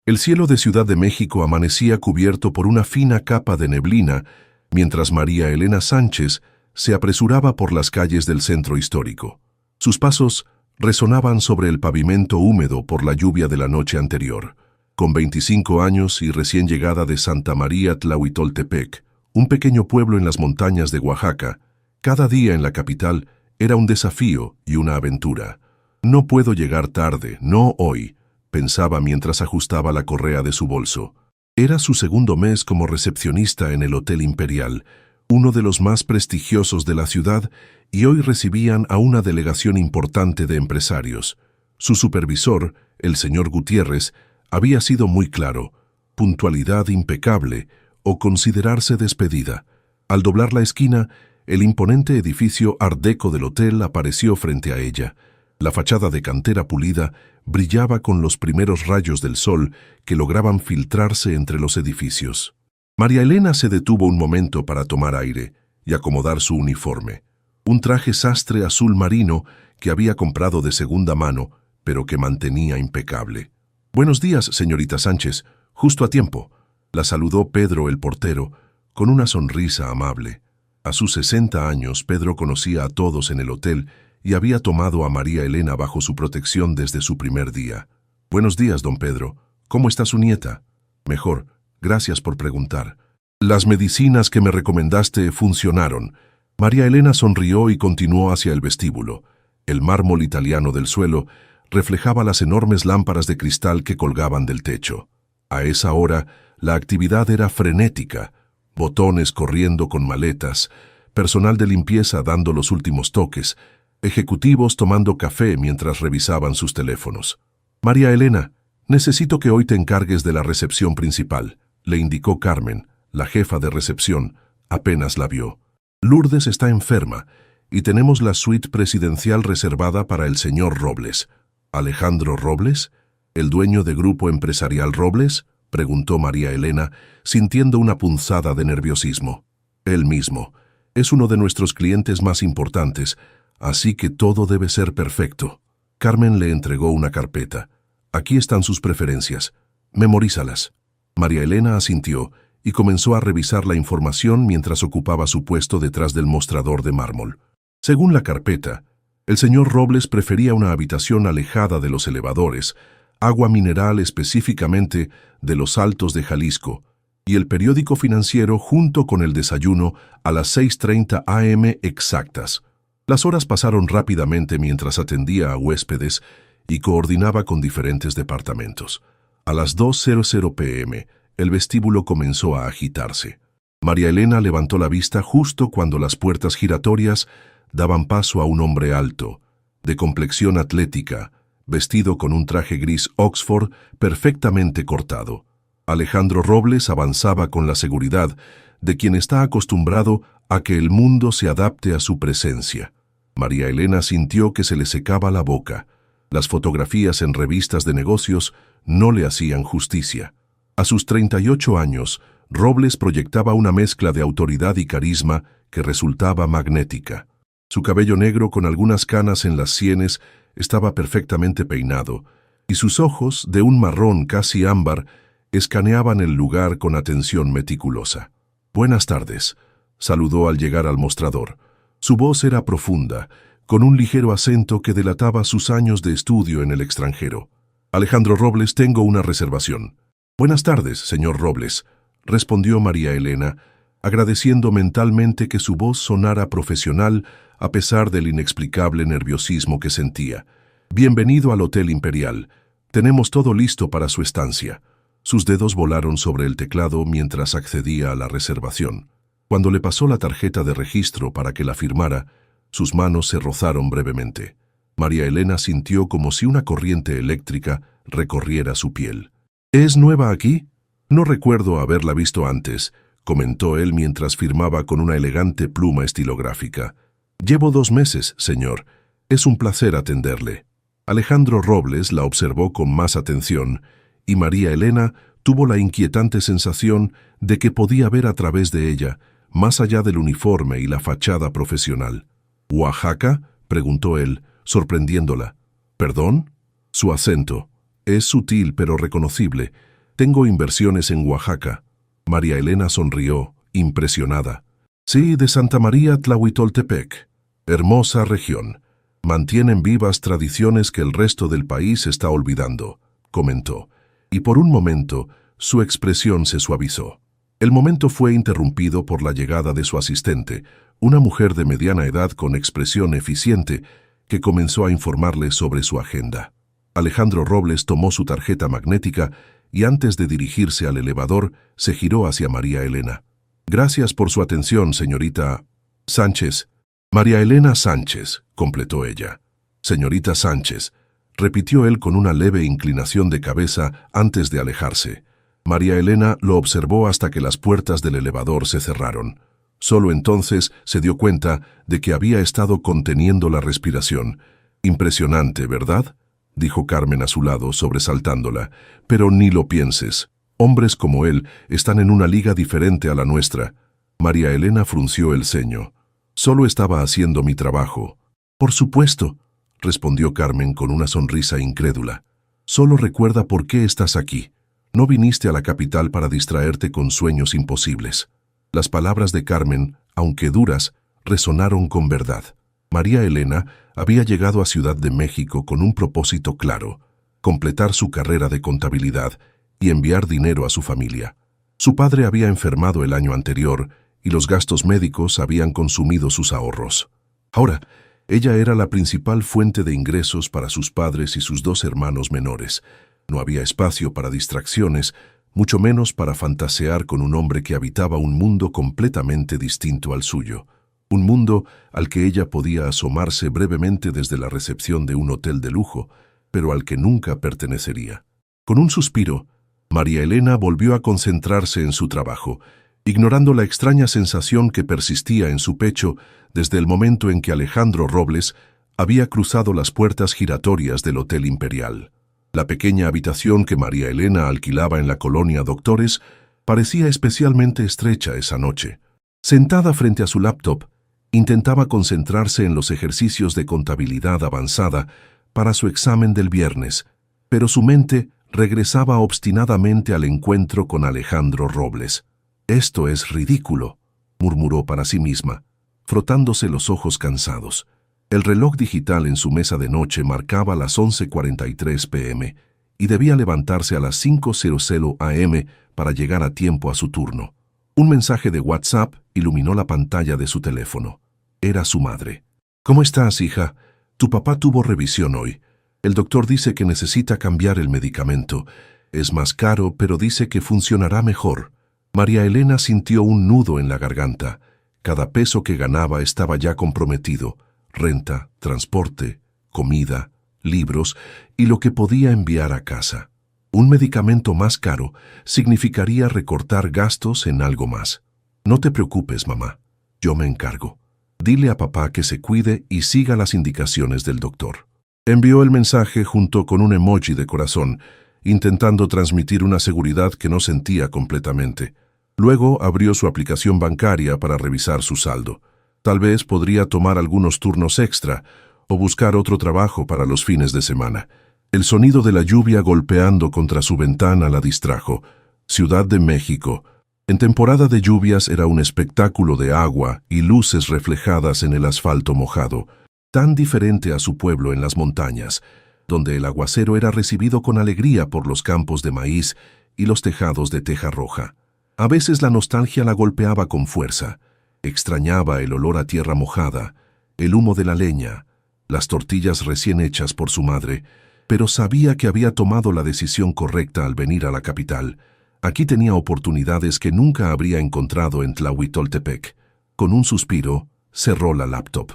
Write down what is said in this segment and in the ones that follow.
El cielo de Ciudad de México amanecía cubierto por una fina capa de neblina, mientras María Elena Sánchez se apresuraba por las calles del centro histórico. Sus pasos resonaban sobre el pavimento húmedo por la lluvia de la noche anterior. Con 25 años y recién llegada de Santa María Tlahuitoltepec, un pequeño pueblo en las montañas de Oaxaca, cada día en la capital era un desafío y una aventura. No puedo llegar tarde, no hoy, pensaba mientras ajustaba la correa de su bolso. Era su segundo mes como recepcionista en el Hotel Imperial, uno de los más prestigiosos de la ciudad, y hoy recibían a una delegación importante de empresarios. Su supervisor, el señor Gutiérrez, había sido muy claro: puntualidad impecable o considerarse despedida. Al doblar la esquina, el imponente edificio Art Deco del hotel apareció frente a ella. La fachada de cantera pulida brillaba con los primeros rayos del sol que lograban filtrarse entre los edificios. María Elena se detuvo un momento para tomar aire y acomodar su uniforme. Un traje sastre azul marino que había comprado de segunda mano, pero que mantenía impecable. «Buenos días, señorita Sánchez, justo a tiempo», la saludó Pedro el portero, con una sonrisa amable. A sus 60 años, Pedro conocía a todos en el hotel y había tomado a María Elena bajo su protección desde su primer día. «Buenos días, don Pedro. ¿Cómo está su nieta?» «Mejor. Gracias por preguntar. Las medicinas que me recomendaste funcionaron». María Elena sonrió y continuó hacia el vestíbulo. El mármol italiano del suelo reflejaba las enormes lámparas de cristal que colgaban del techo. A esa hora, la actividad era frenética. Botones corriendo con maletas, personal de limpieza dando los últimos toques, ejecutivos tomando café mientras revisaban sus teléfonos. «María Elena, necesito que hoy te encargues de la recepción principal», le indicó Carmen, la jefa de recepción, apenas la vio. «Lourdes está enferma y tenemos la suite presidencial reservada para el señor Robles». «¿Alejandro Robles? ¿El dueño de Grupo Empresarial Robles?», preguntó María Elena, sintiendo una punzada de nerviosismo. «Él mismo. Es uno de nuestros clientes más importantes, así que todo debe ser perfecto». Carmen le entregó una carpeta. «Aquí están sus preferencias. Memorízalas». María Elena asintió y comenzó a revisar la información mientras ocupaba su puesto detrás del mostrador de mármol. Según la carpeta, el señor Robles prefería una habitación alejada de los elevadores, agua mineral específicamente de los Altos de Jalisco, y el periódico financiero junto con el desayuno a las 6:30 am exactas. Las horas pasaron rápidamente mientras atendía a huéspedes y coordinaba con diferentes departamentos. A las 2:00 p.m., el vestíbulo comenzó a agitarse. María Elena levantó la vista justo cuando las puertas giratorias daban paso a un hombre alto, de complexión atlética, vestido con un traje gris Oxford perfectamente cortado. Alejandro Robles avanzaba con la seguridad de quien está acostumbrado a que el mundo se adapte a su presencia. María Elena sintió que se le secaba la boca. Las fotografías en revistas de negocios no le hacían justicia. A sus 38 años, Robles proyectaba una mezcla de autoridad y carisma que resultaba magnética. Su cabello negro con algunas canas en las sienes estaba perfectamente peinado, y sus ojos, de un marrón casi ámbar, escaneaban el lugar con atención meticulosa. «Buenas tardes», saludó al llegar al mostrador. Su voz era profunda, con un ligero acento que delataba sus años de estudio en el extranjero. «Alejandro Robles, tengo una reservación». «Buenas tardes, señor Robles», respondió María Elena, agradeciendo mentalmente que su voz sonara profesional a pesar del inexplicable nerviosismo que sentía. «Bienvenido al Hotel Imperial. Tenemos todo listo para su estancia». Sus dedos volaron sobre el teclado mientras accedía a la reservación. Cuando le pasó la tarjeta de registro para que la firmara, sus manos se rozaron brevemente. María Elena sintió como si una corriente eléctrica recorriera su piel. «¿Es nueva aquí? No recuerdo haberla visto antes», comentó él mientras firmaba con una elegante pluma estilográfica. «Llevo 2 meses, señor. Es un placer atenderle». Alejandro Robles la observó con más atención, y María Elena tuvo la inquietante sensación de que podía ver a través de ella, más allá del uniforme y la fachada profesional. «¿Oaxaca?», preguntó él, sorprendiéndola. «¿Perdón?». Su acento, es sutil pero reconocible, Tengo inversiones en Oaxaca. María Elena sonrió, impresionada. Sí, de Santa María Tlahuitoltepec. Hermosa región. Mantienen vivas tradiciones que el resto del país está olvidando, comentó. Y por un momento, su expresión se suavizó. El momento fue interrumpido por la llegada de su asistente, una mujer de mediana edad con expresión eficiente, que comenzó a informarle sobre su agenda. Alejandro Robles tomó su tarjeta magnética y antes de dirigirse al elevador, se giró hacia María Elena. Gracias por su atención, señorita Sánchez. María Elena Sánchez, completó ella. Señorita Sánchez, repitió él con una leve inclinación de cabeza antes de alejarse. María Elena lo observó hasta que las puertas del elevador se cerraron. Solo entonces se dio cuenta de que había estado conteniendo la respiración. Impresionante, ¿verdad?, dijo Carmen a su lado, sobresaltándola. Pero ni lo pienses. Hombres como él están en una liga diferente a la nuestra. María Elena frunció el ceño. Solo estaba haciendo mi trabajo. Por supuesto, respondió Carmen con una sonrisa incrédula. Solo recuerda por qué estás aquí. No viniste a la capital para distraerte con sueños imposibles. Las palabras de Carmen, aunque duras, resonaron con verdad. María Elena había llegado a Ciudad de México con un propósito claro: completar su carrera de contabilidad y enviar dinero a su familia. Su padre había enfermado el año anterior y los gastos médicos habían consumido sus ahorros. Ahora, ella era la principal fuente de ingresos para sus padres y sus dos hermanos menores. No había espacio para distracciones, mucho menos para fantasear con un hombre que habitaba un mundo completamente distinto al suyo. Un mundo al que ella podía asomarse brevemente desde la recepción de un hotel de lujo, pero al que nunca pertenecería. Con un suspiro, María Elena volvió a concentrarse en su trabajo, ignorando la extraña sensación que persistía en su pecho desde el momento en que Alejandro Robles había cruzado las puertas giratorias del Hotel Imperial. La pequeña habitación que María Elena alquilaba en la colonia Doctores parecía especialmente estrecha esa noche. Sentada frente a su laptop, intentaba concentrarse en los ejercicios de contabilidad avanzada para su examen del viernes, pero su mente regresaba obstinadamente al encuentro con Alejandro Robles. «Esto es ridículo», murmuró para sí misma, frotándose los ojos cansados. El reloj digital en su mesa de noche marcaba las 11:43 p.m. y debía levantarse a las 5:00 a.m. para llegar a tiempo a su turno. Un mensaje de WhatsApp iluminó la pantalla de su teléfono. Era su madre. «¿Cómo estás, hija? Tu papá tuvo revisión hoy. El doctor dice que necesita cambiar el medicamento. Es más caro, pero dice que funcionará mejor». María Elena sintió un nudo en la garganta. Cada peso que ganaba estaba ya comprometido: renta, transporte, comida, libros y lo que podía enviar a casa. Un medicamento más caro significaría recortar gastos en algo más. «No te preocupes, mamá. Yo me encargo. Dile a papá que se cuide y siga las indicaciones del doctor». Envió el mensaje junto con un emoji de corazón, intentando transmitir una seguridad que no sentía completamente. Luego abrió su aplicación bancaria para revisar su saldo. Tal vez podría tomar algunos turnos extra o buscar otro trabajo para los fines de semana. El sonido de la lluvia golpeando contra su ventana la distrajo. Ciudad de México. En temporada de lluvias era un espectáculo de agua y luces reflejadas en el asfalto mojado, tan diferente a su pueblo en las montañas, donde el aguacero era recibido con alegría por los campos de maíz y los tejados de teja roja. A veces la nostalgia la golpeaba con fuerza. Extrañaba el olor a tierra mojada, el humo de la leña, las tortillas recién hechas por su madre, pero sabía que había tomado la decisión correcta al venir a la capital. Aquí tenía oportunidades que nunca habría encontrado en Tlahuitoltepec. Con un suspiro, cerró la laptop.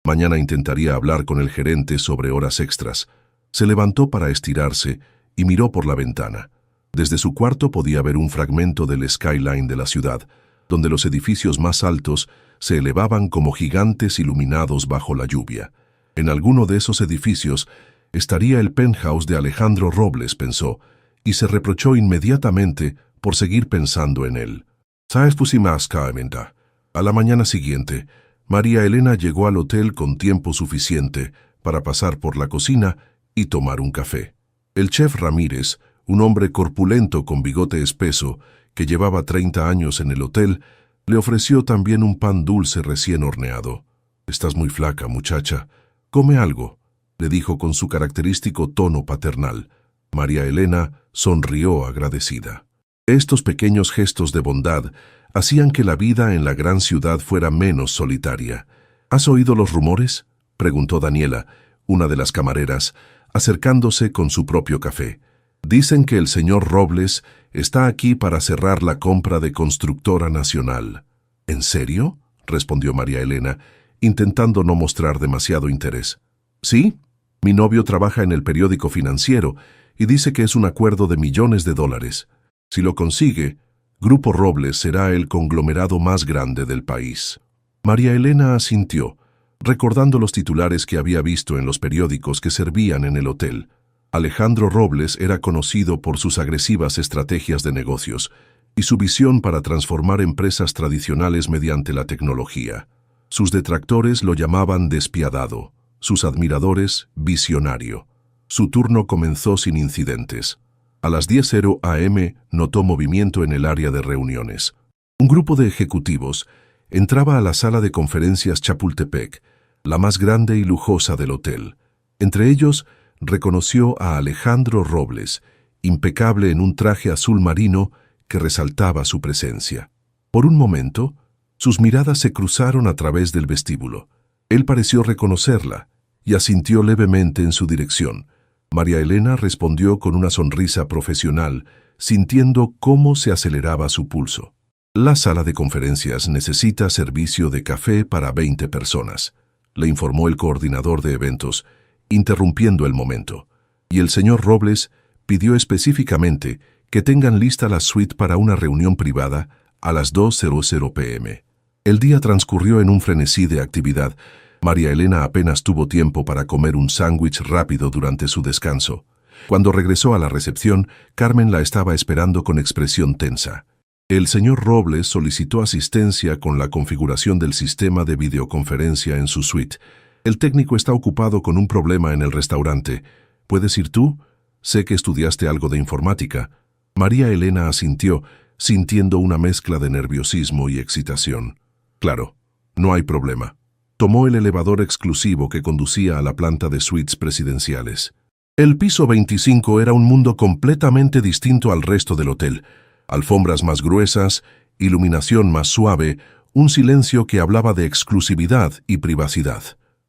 Mañana intentaría hablar con el gerente sobre horas extras. Se levantó para estirarse y miró por la ventana. Desde su cuarto podía ver un fragmento del skyline de la ciudad, donde los edificios más altos se elevaban como gigantes iluminados bajo la lluvia. En alguno de esos edificios estaría el penthouse de Alejandro Robles, pensó, y se reprochó inmediatamente por seguir pensando en él. «¿Sabes más, Carmenta?» A la mañana siguiente, María Elena llegó al hotel con tiempo suficiente para pasar por la cocina y tomar un café. El chef Ramírez, Un hombre corpulento con bigote espeso, que llevaba 30 años en el hotel, le ofreció también un pan dulce recién horneado. «Estás muy flaca, muchacha. Come algo», le dijo con su característico tono paternal. María Elena sonrió agradecida. Estos pequeños gestos de bondad hacían que la vida en la gran ciudad fuera menos solitaria. «¿Has oído los rumores?», preguntó Daniela, una de las camareras, acercándose con su propio café. «Dicen que el señor Robles está aquí para cerrar la compra de Constructora Nacional». «¿En serio?», respondió María Elena, intentando no mostrar demasiado interés. «Sí, mi novio trabaja en el periódico financiero y dice que es un acuerdo de millones de dólares. Si lo consigue, Grupo Robles será el conglomerado más grande del país». María Elena asintió, recordando los titulares que había visto en los periódicos que servían en el hotel. Alejandro Robles era conocido por sus agresivas estrategias de negocios y su visión para transformar empresas tradicionales mediante la tecnología. Sus detractores lo llamaban despiadado, sus admiradores visionario. Su turno comenzó sin incidentes. A las 10:00 am notó movimiento en el área de reuniones. Un grupo de ejecutivos entraba a la sala de conferencias Chapultepec, la más grande y lujosa del hotel. Entre ellos, reconoció a Alejandro Robles, impecable en un traje azul marino que resaltaba su presencia. Por un momento, sus miradas se cruzaron a través del vestíbulo. Él pareció reconocerla y asintió levemente en su dirección. María Elena respondió con una sonrisa profesional, sintiendo cómo se aceleraba su pulso. «La sala de conferencias necesita servicio de café para 20 personas», le informó el coordinador de eventos, interrumpiendo el momento. «Y el señor Robles pidió específicamente que tengan lista la suite para una reunión privada a las 2:00 p.m. El día transcurrió en un frenesí de actividad. María Elena apenas tuvo tiempo para comer un sándwich rápido durante su descanso. Cuando regresó a la recepción, Carmen la estaba esperando con expresión tensa. El señor Robles solicitó asistencia con la configuración del sistema de videoconferencia en su suite. «El técnico está ocupado con un problema en el restaurante. ¿Puedes ir tú? Sé que estudiaste algo de informática». María Elena asintió, sintiendo una mezcla de nerviosismo y excitación. «Claro, no hay problema». Tomó el elevador exclusivo que conducía a la planta de suites presidenciales. El piso 25 era un mundo completamente distinto al resto del hotel. Alfombras más gruesas, iluminación más suave, un silencio que hablaba de exclusividad y privacidad.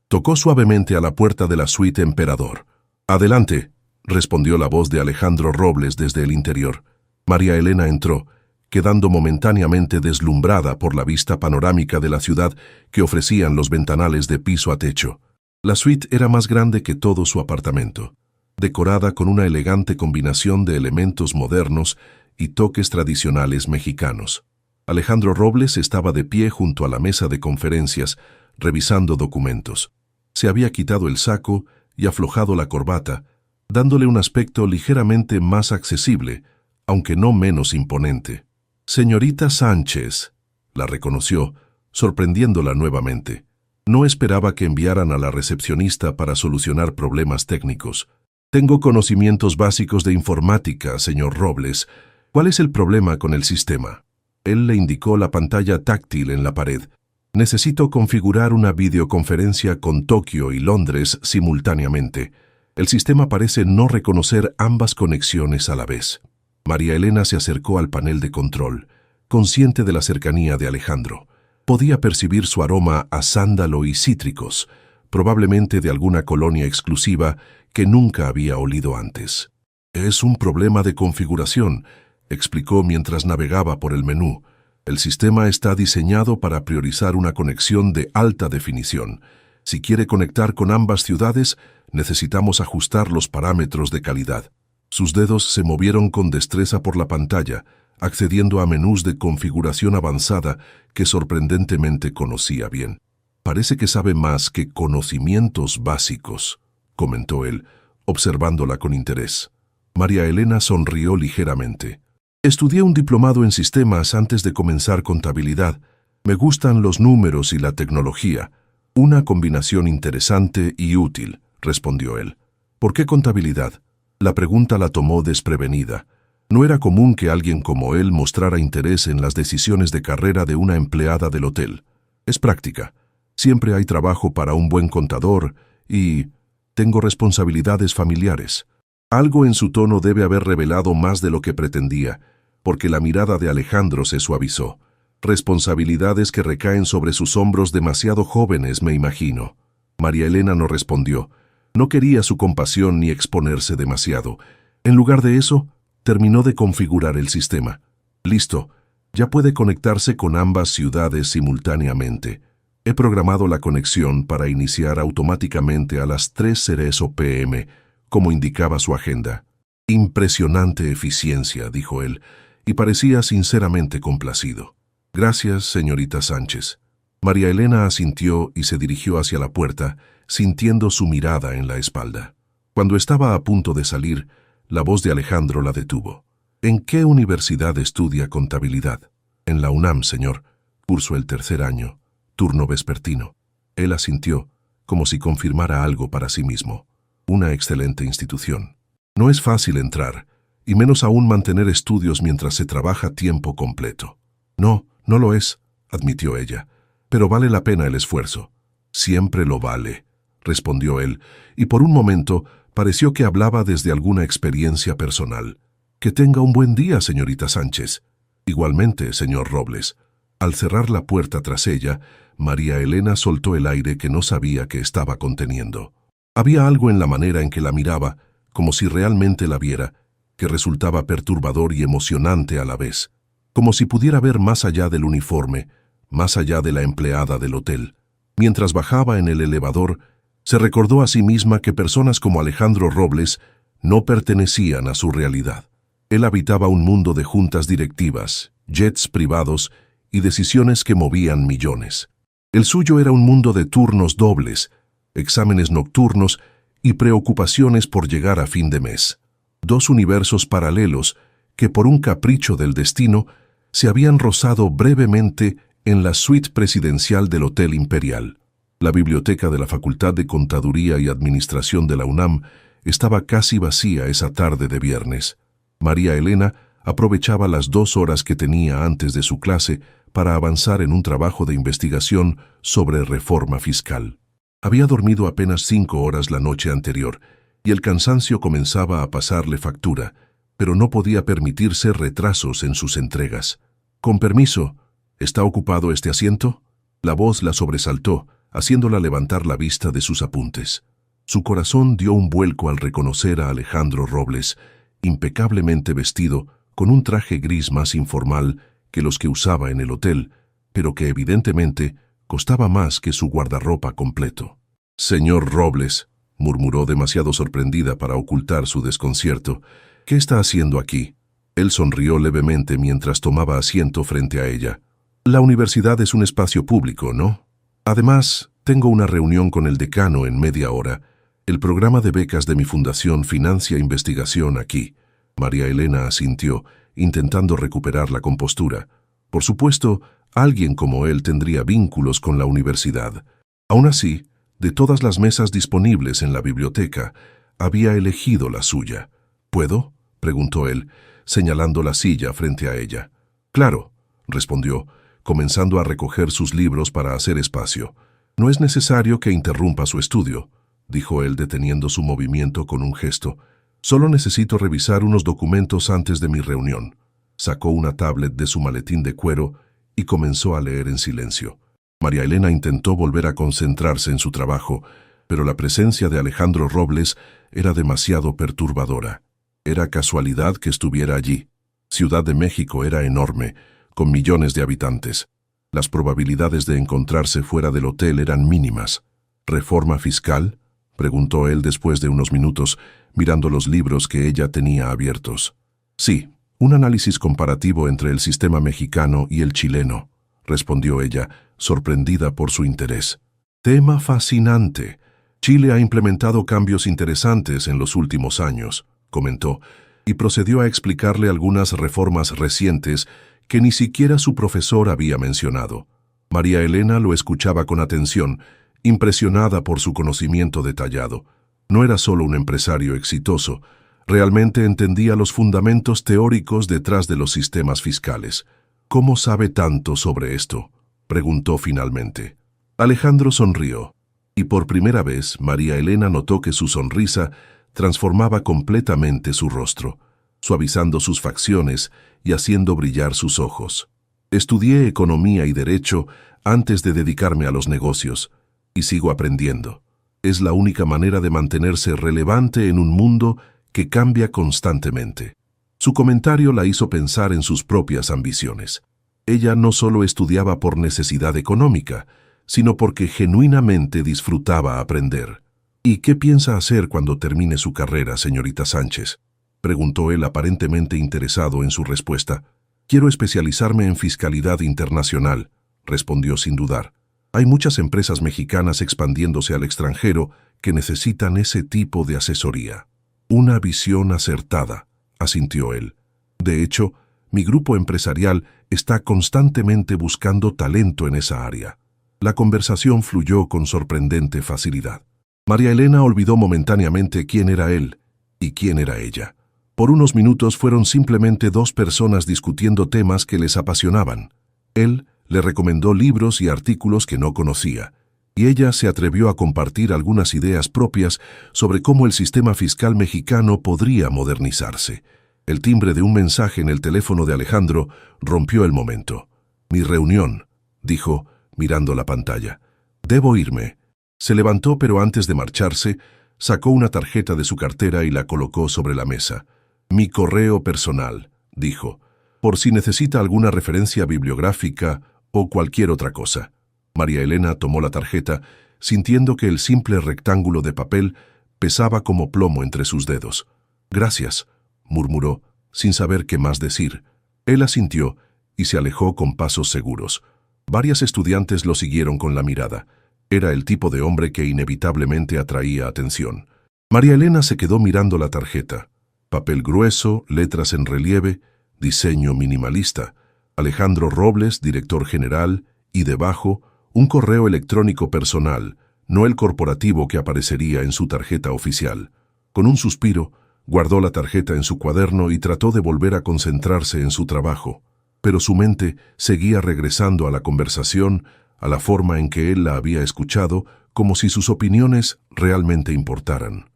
Tocó suavemente a la puerta de la suite Emperador. «Adelante», respondió la voz de Alejandro Robles desde el interior. María Elena entró, quedando momentáneamente deslumbrada por la vista panorámica de la ciudad que ofrecían los ventanales de piso a techo. La suite era más grande que todo su apartamento, decorada con una elegante combinación de elementos modernos y toques tradicionales mexicanos. Alejandro Robles estaba de pie junto a la mesa de conferencias, revisando documentos. Se había quitado el saco y aflojado la corbata, dándole un aspecto ligeramente más accesible, aunque no menos imponente. «Señorita Sánchez», la reconoció, sorprendiéndola nuevamente. No esperaba que enviaran a la recepcionista para solucionar problemas técnicos. «Tengo conocimientos básicos de informática, señor Robles. ¿Cuál es el problema con el sistema?». Él le indicó la pantalla táctil en la pared. «Necesito configurar una videoconferencia con Tokio y Londres simultáneamente. El sistema parece no reconocer ambas conexiones a la vez». María Elena se acercó al panel de control, consciente de la cercanía de Alejandro. Podía percibir su aroma a sándalo y cítricos, probablemente de alguna colonia exclusiva que nunca había olido antes. «Es un problema de configuración», explicó mientras navegaba por el menú. «El sistema está diseñado para priorizar una conexión de alta definición. Si quiere conectar con ambas ciudades, necesitamos ajustar los parámetros de calidad». Sus dedos se movieron con destreza por la pantalla, accediendo a menús de configuración avanzada que sorprendentemente conocía bien. «Parece que sabe más que conocimientos básicos», comentó él, observándola con interés. María Elena sonrió ligeramente. «Estudié un diplomado en sistemas antes de comenzar contabilidad. Me gustan los números y la tecnología. Una combinación interesante y útil», respondió él. «¿Por qué contabilidad?». La pregunta la tomó desprevenida. No era común que alguien como él mostrara interés en las decisiones de carrera de una empleada del hotel. Es práctica. Siempre hay trabajo para un buen contador y tengo responsabilidades familiares. Algo en su tono debe haber revelado más de lo que pretendía, porque la mirada de Alejandro se suavizó. Responsabilidades que recaen sobre sus hombros demasiado jóvenes, me imagino. María Elena no respondió. No quería su compasión ni exponerse demasiado. En lugar de eso, terminó de configurar el sistema. Listo, ya puede conectarse con ambas ciudades simultáneamente. He programado la conexión para iniciar automáticamente a las 3:00 p.m., como indicaba su agenda. Impresionante eficiencia, dijo él, y parecía sinceramente complacido. Gracias, señorita Sánchez. María Elena asintió y se dirigió hacia la puerta, sintiendo su mirada en la espalda. Cuando estaba a punto de salir, la voz de Alejandro la detuvo. ¿En qué universidad estudia contabilidad? En la UNAM, señor. Curso el 3er año. Turno vespertino. Él asintió, como si confirmara algo para sí mismo. Una excelente institución. No es fácil entrar, y menos aún mantener estudios mientras se trabaja tiempo completo. No, no lo es, admitió ella, pero vale la pena el esfuerzo. Siempre lo vale, respondió él, y por un momento pareció que hablaba desde alguna experiencia personal. Que tenga un buen día, señorita Sánchez. Igualmente, señor Robles. Al cerrar la puerta tras ella, María Elena soltó el aire que no sabía que estaba conteniendo. Había algo en la manera en que la miraba, como si realmente la viera, que resultaba perturbador y emocionante a la vez. Como si pudiera ver más allá del uniforme, más allá de la empleada del hotel. Mientras bajaba en el elevador, se recordó a sí misma que personas como Alejandro Robles no pertenecían a su realidad. Él habitaba un mundo de juntas directivas, jets privados y decisiones que movían millones. El suyo era un mundo de turnos dobles, exámenes nocturnos y preocupaciones por llegar a fin de mes. Dos universos paralelos que por un capricho del destino se habían rozado brevemente en la suite presidencial del Hotel Imperial. La biblioteca de la Facultad de Contaduría y Administración de la UNAM estaba casi vacía esa tarde de viernes. María Elena aprovechaba las 2 horas que tenía antes de su clase para avanzar en un trabajo de investigación sobre reforma fiscal. Había dormido apenas 5 horas la noche anterior y el cansancio comenzaba a pasarle factura, pero no podía permitirse retrasos en sus entregas. Con permiso, ¿está ocupado este asiento? La voz la sobresaltó, haciéndola levantar la vista de sus apuntes. Su corazón dio un vuelco al reconocer a Alejandro Robles, impecablemente vestido, con un traje gris más informal que los que usaba en el hotel, pero que evidentemente costaba más que su guardarropa completo. «Señor Robles», murmuró demasiado sorprendida para ocultar su desconcierto, «¿qué está haciendo aquí?» Él sonrió levemente mientras tomaba asiento frente a ella. «La universidad es un espacio público, ¿no? Además, tengo una reunión con el decano en media hora. El programa de becas de mi fundación financia investigación aquí». María Elena asintió, intentando recuperar la compostura. Por supuesto, alguien como él tendría vínculos con la universidad. Aún así, de todas las mesas disponibles en la biblioteca, había elegido la suya. ¿Puedo?, preguntó él, señalando la silla frente a ella. «Claro», respondió, comenzando a recoger sus libros para hacer espacio. «No es necesario que interrumpa su estudio», dijo él deteniendo su movimiento con un gesto. «Solo necesito revisar unos documentos antes de mi reunión». Sacó una tablet de su maletín de cuero y comenzó a leer en silencio. María Elena intentó volver a concentrarse en su trabajo, pero la presencia de Alejandro Robles era demasiado perturbadora. Era casualidad que estuviera allí. Ciudad de México era enorme, con millones de habitantes. Las probabilidades de encontrarse fuera del hotel eran mínimas. «¿Reforma fiscal?», preguntó él después de unos minutos, mirando los libros que ella tenía abiertos. «Sí, un análisis comparativo entre el sistema mexicano y el chileno», respondió ella, sorprendida por su interés. «Tema fascinante. Chile ha implementado cambios interesantes en los últimos años», comentó, y procedió a explicarle algunas reformas recientes que ni siquiera su profesor había mencionado. María Elena lo escuchaba con atención, impresionada por su conocimiento detallado. No era solo un empresario exitoso, Realmente entendía los fundamentos teóricos detrás de los sistemas fiscales. ¿Cómo sabe tanto sobre esto?, preguntó finalmente. Alejandro sonrió, y por primera vez María Elena notó que su sonrisa transformaba completamente su rostro, suavizando sus facciones y haciendo brillar sus ojos. Estudié economía y derecho antes de dedicarme a los negocios, y sigo aprendiendo. Es la única manera de mantenerse relevante en un mundo que cambia constantemente. Su comentario la hizo pensar en sus propias ambiciones. Ella no solo estudiaba por necesidad económica, sino porque genuinamente disfrutaba aprender. ¿Y qué piensa hacer cuando termine su carrera, señorita Sánchez?, preguntó él aparentemente interesado en su respuesta. Quiero especializarme en fiscalidad internacional, respondió sin dudar. Hay muchas empresas mexicanas expandiéndose al extranjero que necesitan ese tipo de asesoría. Una visión acertada, asintió él. De hecho, mi grupo empresarial está constantemente buscando talento en esa área. La conversación fluyó con sorprendente facilidad. María Elena olvidó momentáneamente quién era él y quién era ella. Por unos minutos fueron simplemente dos personas discutiendo temas que les apasionaban. Él le recomendó libros y artículos que no conocía, y ella se atrevió a compartir algunas ideas propias sobre cómo el sistema fiscal mexicano podría modernizarse. El timbre de un mensaje en el teléfono de Alejandro rompió el momento. «Mi reunión», dijo, mirando la pantalla. «Debo irme». Se levantó, pero antes de marcharse, sacó una tarjeta de su cartera y la colocó sobre la mesa. «Mi correo personal», dijo, «por si necesita alguna referencia bibliográfica o cualquier otra cosa». María Elena tomó la tarjeta, sintiendo que el simple rectángulo de papel pesaba como plomo entre sus dedos. «Gracias», murmuró, sin saber qué más decir. Él asintió y se alejó con pasos seguros. Varias estudiantes lo siguieron con la mirada. Era el tipo de hombre que inevitablemente atraía atención. María Elena se quedó mirando la tarjeta. Papel grueso, letras en relieve, diseño minimalista. Alejandro Robles, director general, y debajo, un correo electrónico personal, no el corporativo que aparecería en su tarjeta oficial. Con un suspiro, guardó la tarjeta en su cuaderno y trató de volver a concentrarse en su trabajo. Pero su mente seguía regresando a la conversación, a la forma en que él la había escuchado, como si sus opiniones realmente importaran.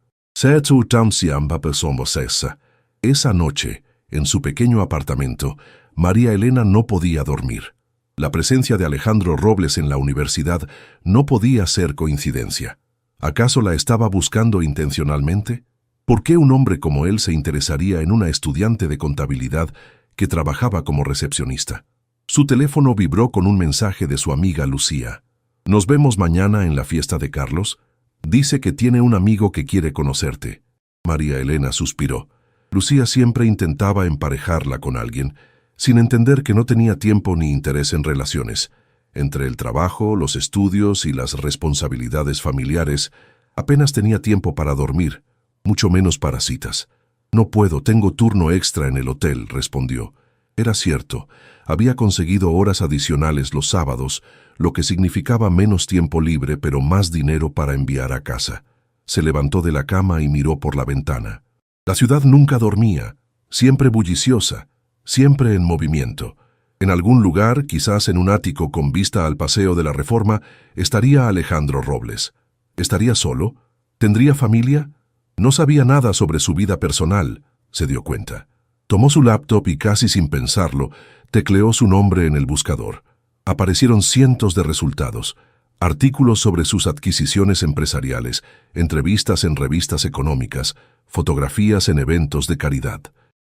Esa noche, en su pequeño apartamento, María Elena no podía dormir. La presencia de Alejandro Robles en la universidad no podía ser coincidencia. ¿Acaso la estaba buscando intencionalmente? ¿Por qué un hombre como él se interesaría en una estudiante de contabilidad que trabajaba como recepcionista? Su teléfono vibró con un mensaje de su amiga Lucía. «Nos vemos mañana en la fiesta de Carlos. Dice que tiene un amigo que quiere conocerte». María Elena suspiró. Lucía siempre intentaba emparejarla con alguien, sin entender que no tenía tiempo ni interés en relaciones. Entre el trabajo, los estudios y las responsabilidades familiares, apenas tenía tiempo para dormir, mucho menos para citas. «No puedo, tengo turno extra en el hotel», respondió. Era cierto, había conseguido horas adicionales los sábados, lo que significaba menos tiempo libre pero más dinero para enviar a casa. Se levantó de la cama y miró por la ventana. La ciudad nunca dormía, siempre bulliciosa, siempre en movimiento. En algún lugar, quizás en un ático con vista al Paseo de la Reforma, estaría Alejandro Robles. ¿Estaría solo? ¿Tendría familia? No sabía nada sobre su vida personal, se dio cuenta. Tomó su laptop y casi sin pensarlo, tecleó su nombre en el buscador. Aparecieron cientos de resultados, artículos sobre sus adquisiciones empresariales, entrevistas en revistas económicas, fotografías en eventos de caridad.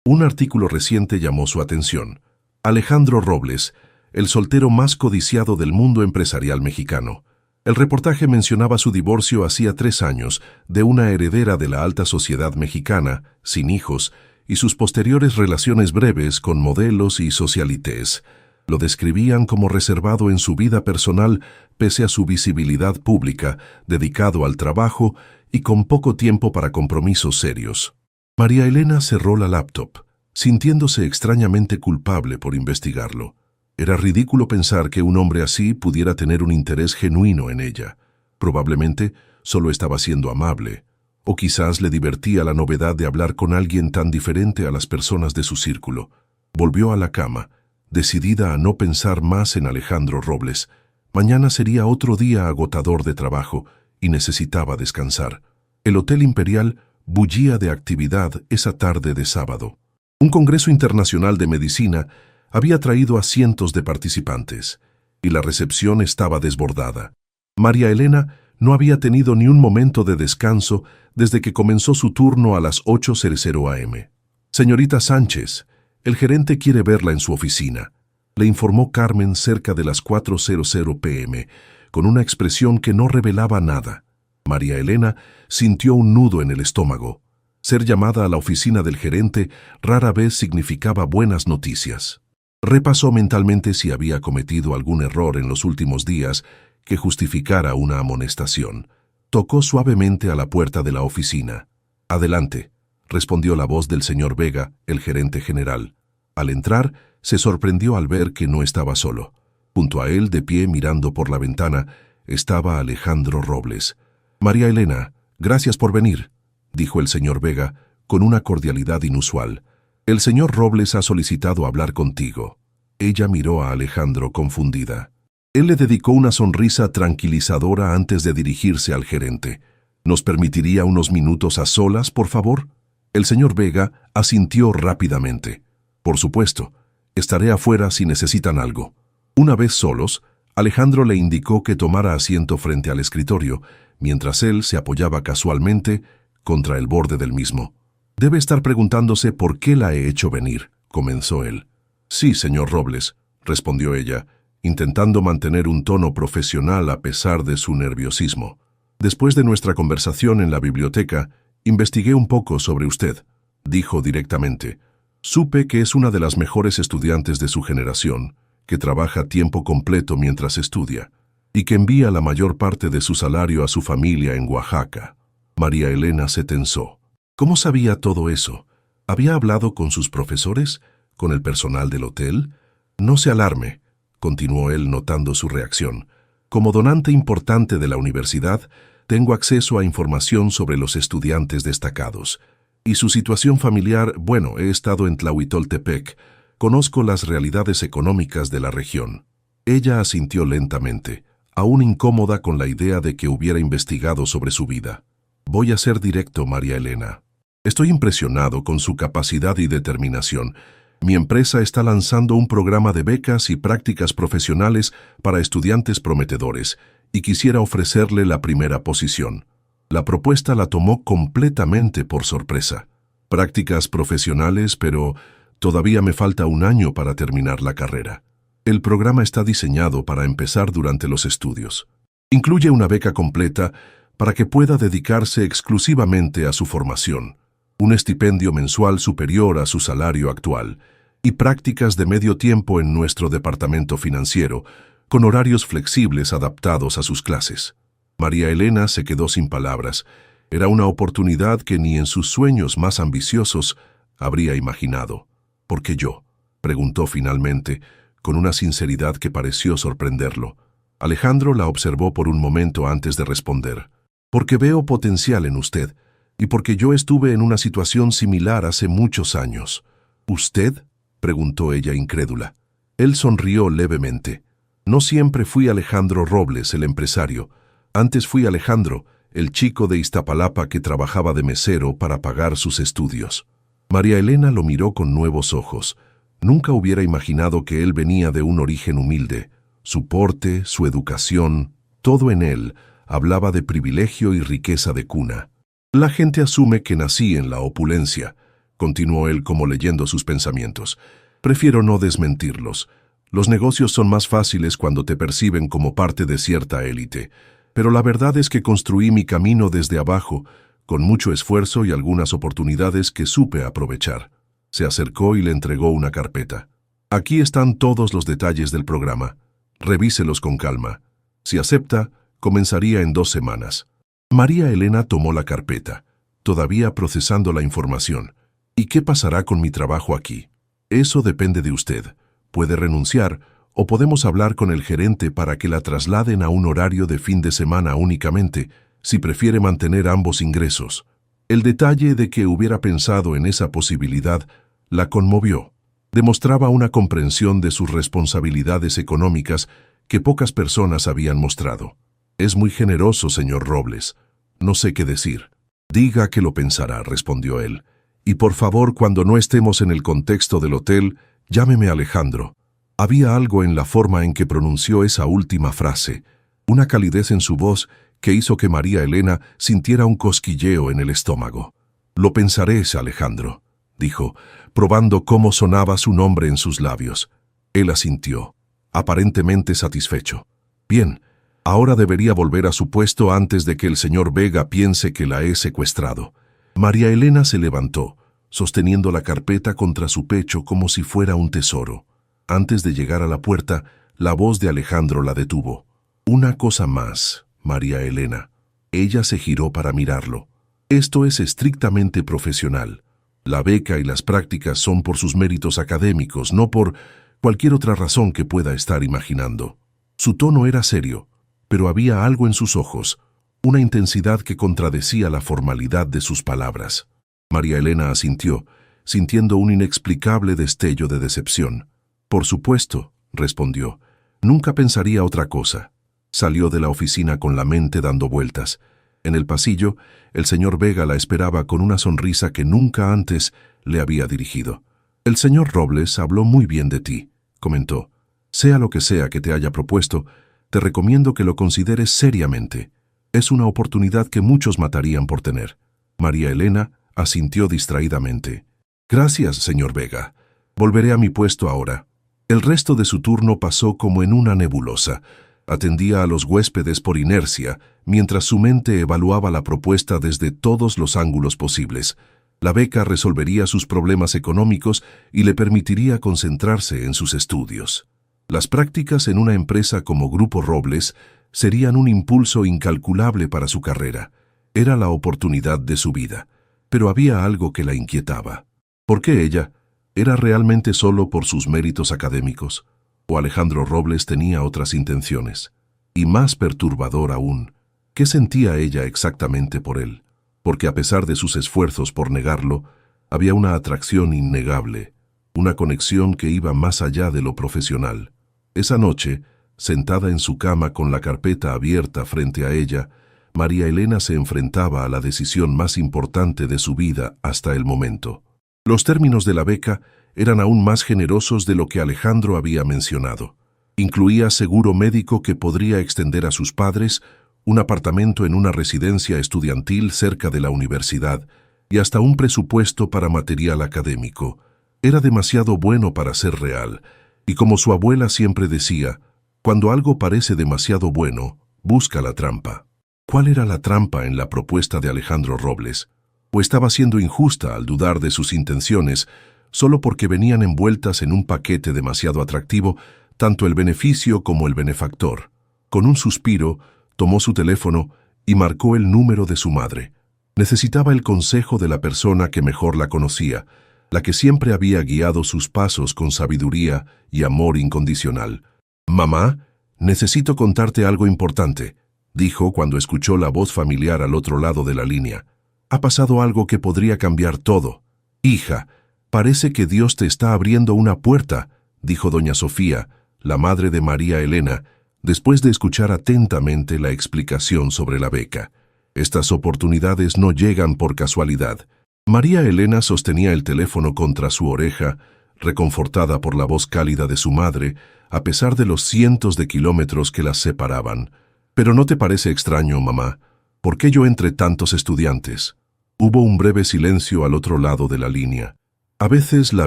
Un artículo reciente llamó su atención. Alejandro Robles, el soltero más codiciado del mundo empresarial mexicano. El reportaje mencionaba su divorcio hacía 3 años de una heredera de la alta sociedad mexicana, sin hijos, y sus posteriores relaciones breves con modelos y socialites. Lo describían como reservado en su vida personal pese a su visibilidad pública, dedicado al trabajo y con poco tiempo para compromisos serios. María Elena cerró la laptop, sintiéndose extrañamente culpable por investigarlo. Era ridículo pensar que un hombre así pudiera tener un interés genuino en ella. Probablemente solo estaba siendo amable, O quizás le divertía la novedad de hablar con alguien tan diferente a las personas de su círculo. Volvió a la cama, decidida a no pensar más en Alejandro Robles. Mañana sería otro día agotador de trabajo y necesitaba descansar. El Hotel Imperial bullía de actividad esa tarde de sábado. Un congreso internacional de medicina había traído a cientos de participantes, y la recepción estaba desbordada. María Elena no había tenido ni un momento de descanso desde que comenzó su turno a las 8:00 am. «Señorita Sánchez, el gerente quiere verla en su oficina», le informó Carmen cerca de las 4:00 p.m., con una expresión que no revelaba nada. María Elena sintió un nudo en el estómago. Ser llamada a la oficina del gerente rara vez significaba buenas noticias. Repasó mentalmente si había cometido algún error en los últimos días que justificara una amonestación. Tocó suavemente a la puerta de la oficina. «Adelante», respondió la voz del señor Vega, el gerente general. Al entrar, se sorprendió al ver que no estaba solo. Junto a él, de pie mirando por la ventana, estaba Alejandro Robles. «María Elena, gracias por venir», dijo el señor Vega, con una cordialidad inusual. «El señor Robles ha solicitado hablar contigo». Ella miró a Alejandro confundida. Él le dedicó una sonrisa tranquilizadora antes de dirigirse al gerente. «¿Nos permitiría unos minutos a solas, por favor?» El señor Vega asintió rápidamente. «Por supuesto, estaré afuera si necesitan algo». Una vez solos, Alejandro le indicó que tomara asiento frente al escritorio, mientras él se apoyaba casualmente contra el borde del mismo. «Debe estar preguntándose por qué la he hecho venir», comenzó él. «Sí, señor Robles», respondió ella, intentando mantener un tono profesional a pesar de su nerviosismo. «Después de nuestra conversación en la biblioteca, investigué un poco sobre usted», dijo directamente. «Supe que es una de las mejores estudiantes de su generación, que trabaja a tiempo completo mientras estudia, y que envía la mayor parte de su salario a su familia en Oaxaca». María Elena se tensó. ¿Cómo sabía todo eso? ¿Había hablado con sus profesores? ¿Con el personal del hotel? «No se alarme», continuó él notando su reacción. «Como donante importante de la universidad, tengo acceso a información sobre los estudiantes destacados. Y su situación familiar, bueno, he estado en Tlahuitoltepec, conozco las realidades económicas de la región». Ella asintió lentamente, aún incómoda con la idea de que hubiera investigado sobre su vida. «Voy a ser directo, María Elena. Estoy impresionado con su capacidad y determinación. Mi empresa está lanzando un programa de becas y prácticas profesionales para estudiantes prometedores y quisiera ofrecerle la primera posición». La propuesta la tomó completamente por sorpresa. «Prácticas profesionales, pero todavía me falta un año para terminar la carrera. El programa está diseñado para empezar durante los estudios. Incluye una beca completa para que pueda dedicarse exclusivamente a su formación, un estipendio mensual superior a su salario actual y prácticas de medio tiempo en nuestro departamento financiero, con horarios flexibles adaptados a sus clases». María Elena se quedó sin palabras. Era una oportunidad que ni en sus sueños más ambiciosos habría imaginado. «¿Por qué yo?», preguntó finalmente, con una sinceridad que pareció sorprenderlo. Alejandro la observó por un momento antes de responder. «Porque veo potencial en usted, y porque yo estuve en una situación similar hace muchos años». «¿Usted?», preguntó ella incrédula. Él sonrió levemente. «No siempre fui Alejandro Robles, el empresario. Antes fui Alejandro, el chico de Iztapalapa que trabajaba de mesero para pagar sus estudios». María Elena lo miró con nuevos ojos. Nunca hubiera imaginado que él venía de un origen humilde. Su porte, su educación, todo en él hablaba de privilegio y riqueza de cuna. «La gente asume que nací en la opulencia», continuó él como leyendo sus pensamientos. «Prefiero no desmentirlos. Los negocios son más fáciles cuando te perciben como parte de cierta élite. Pero la verdad es que construí mi camino desde abajo, con mucho esfuerzo y algunas oportunidades que supe aprovechar». Se acercó y le entregó una carpeta. «Aquí están todos los detalles del programa. Revíselos con calma. Si acepta, comenzaría en 2 semanas». María Elena tomó la carpeta, todavía procesando la información. «¿Y qué pasará con mi trabajo aquí?». «Eso depende de usted. Puede renunciar o podemos hablar con el gerente para que la trasladen a un horario de fin de semana únicamente, si prefiere mantener ambos ingresos». El detalle de que hubiera pensado en esa posibilidad la conmovió. Demostraba una comprensión de sus responsabilidades económicas que pocas personas habían mostrado. «Es muy generoso, señor Robles. No sé qué decir». «Diga que lo pensará», respondió él. «Y por favor, cuando no estemos en el contexto del hotel, llámeme Alejandro». Había algo en la forma en que pronunció esa última frase, una calidez en su voz que hizo que María Elena sintiera un cosquilleo en el estómago. «Lo pensaré, Alejandro», dijo, probando cómo sonaba su nombre en sus labios. Él asintió, aparentemente satisfecho. «Bien, ahora debería volver a su puesto antes de que el señor Vega piense que la he secuestrado». María Elena se levantó, sosteniendo la carpeta contra su pecho como si fuera un tesoro. Antes de llegar a la puerta, la voz de Alejandro la detuvo. «Una cosa más, María Elena». Ella se giró para mirarlo. «Esto es estrictamente profesional. La beca y las prácticas son por sus méritos académicos, no por cualquier otra razón que pueda estar imaginando». Su tono era serio, pero había algo en sus ojos, una intensidad que contradecía la formalidad de sus palabras. María Elena asintió, sintiendo un inexplicable destello de decepción. «Por supuesto», respondió. «Nunca pensaría otra cosa». Salió de la oficina con la mente dando vueltas. En el pasillo, el señor Vega la esperaba con una sonrisa que nunca antes le había dirigido. «El señor Robles habló muy bien de ti», comentó. «Sea lo que sea que te haya propuesto, te recomiendo que lo consideres seriamente. Es una oportunidad que muchos matarían por tener». María Elena asintió distraídamente. «Gracias, señor Vega. Volveré a mi puesto ahora». El resto de su turno pasó como en una nebulosa. Atendía a los huéspedes por inercia, mientras su mente evaluaba la propuesta desde todos los ángulos posibles. La beca resolvería sus problemas económicos y le permitiría concentrarse en sus estudios. Las prácticas en una empresa como Grupo Robles serían un impulso incalculable para su carrera. Era la oportunidad de su vida. Pero había algo que la inquietaba. ¿Por qué ella? ¿Era realmente solo por sus méritos académicos? ¿O Alejandro Robles tenía otras intenciones? Y más perturbador aún, ¿qué sentía ella exactamente por él? Porque a pesar de sus esfuerzos por negarlo, había una atracción innegable, una conexión que iba más allá de lo profesional. Esa noche, sentada en su cama con la carpeta abierta frente a ella, María Elena se enfrentaba a la decisión más importante de su vida hasta el momento. Los términos de la beca eran aún más generosos de lo que Alejandro había mencionado. Incluía seguro médico que podría extender a sus padres, un apartamento en una residencia estudiantil cerca de la universidad y hasta un presupuesto para material académico. Era demasiado bueno para ser real, y como su abuela siempre decía, cuando algo parece demasiado bueno, busca la trampa. ¿Cuál era la trampa en la propuesta de Alejandro Robles? ¿O estaba siendo injusta al dudar de sus intenciones, solo porque venían envueltas en un paquete demasiado atractivo, tanto el beneficio como el benefactor? Con un suspiro, tomó su teléfono y marcó el número de su madre. Necesitaba el consejo de la persona que mejor la conocía, la que siempre había guiado sus pasos con sabiduría y amor incondicional. «Mamá, necesito contarte algo importante», dijo cuando escuchó la voz familiar al otro lado de la línea. «Ha pasado algo que podría cambiar todo». «Hija, parece que Dios te está abriendo una puerta», dijo doña Sofía, la madre de María Elena, después de escuchar atentamente la explicación sobre la beca. «Estas oportunidades no llegan por casualidad». María Elena sostenía el teléfono contra su oreja, reconfortada por la voz cálida de su madre, a pesar de los cientos de kilómetros que las separaban. «¿Pero no te parece extraño, mamá? ¿Por qué yo entre tantos estudiantes?» Hubo un breve silencio al otro lado de la línea. «A veces la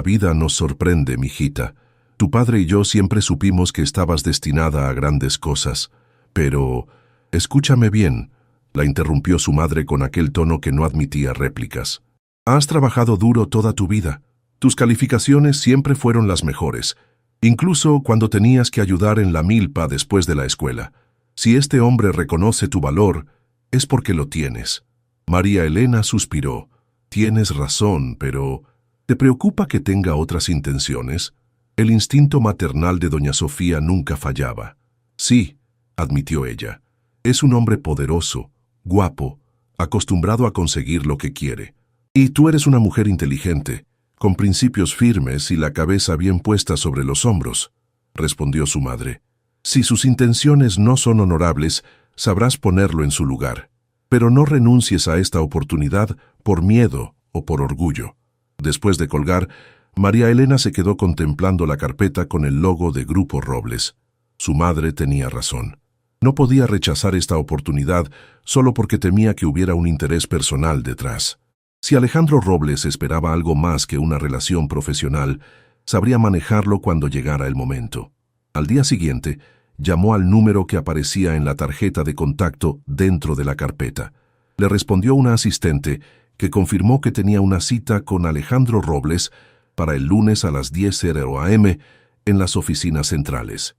vida nos sorprende, mijita. Tu padre y yo siempre supimos que estabas destinada a grandes cosas. Pero, escúchame bien», la interrumpió su madre con aquel tono que no admitía réplicas. «Has trabajado duro toda tu vida. Tus calificaciones siempre fueron las mejores, incluso cuando tenías que ayudar en la milpa después de la escuela. Si este hombre reconoce tu valor, es porque lo tienes». María Elena suspiró. «Tienes razón, pero ¿te preocupa que tenga otras intenciones?» El instinto maternal de doña Sofía nunca fallaba. «Sí», admitió ella. «Es un hombre poderoso, guapo, acostumbrado a conseguir lo que quiere. Y tú eres una mujer inteligente, con principios firmes y la cabeza bien puesta sobre los hombros, respondió su madre. Si sus intenciones no son honorables, sabrás ponerlo en su lugar. Pero no renuncies a esta oportunidad por miedo o por orgullo. Después de colgar, María Elena se quedó contemplando la carpeta con el logo de Grupo Robles. Su madre tenía razón. No podía rechazar esta oportunidad solo porque temía que hubiera un interés personal detrás. Si Alejandro Robles esperaba algo más que una relación profesional, sabría manejarlo cuando llegara el momento. Al día siguiente, llamó al número que aparecía en la tarjeta de contacto dentro de la carpeta. Le respondió una asistente que confirmó que tenía una cita con Alejandro Robles para el lunes a las 10:00 am en las oficinas centrales.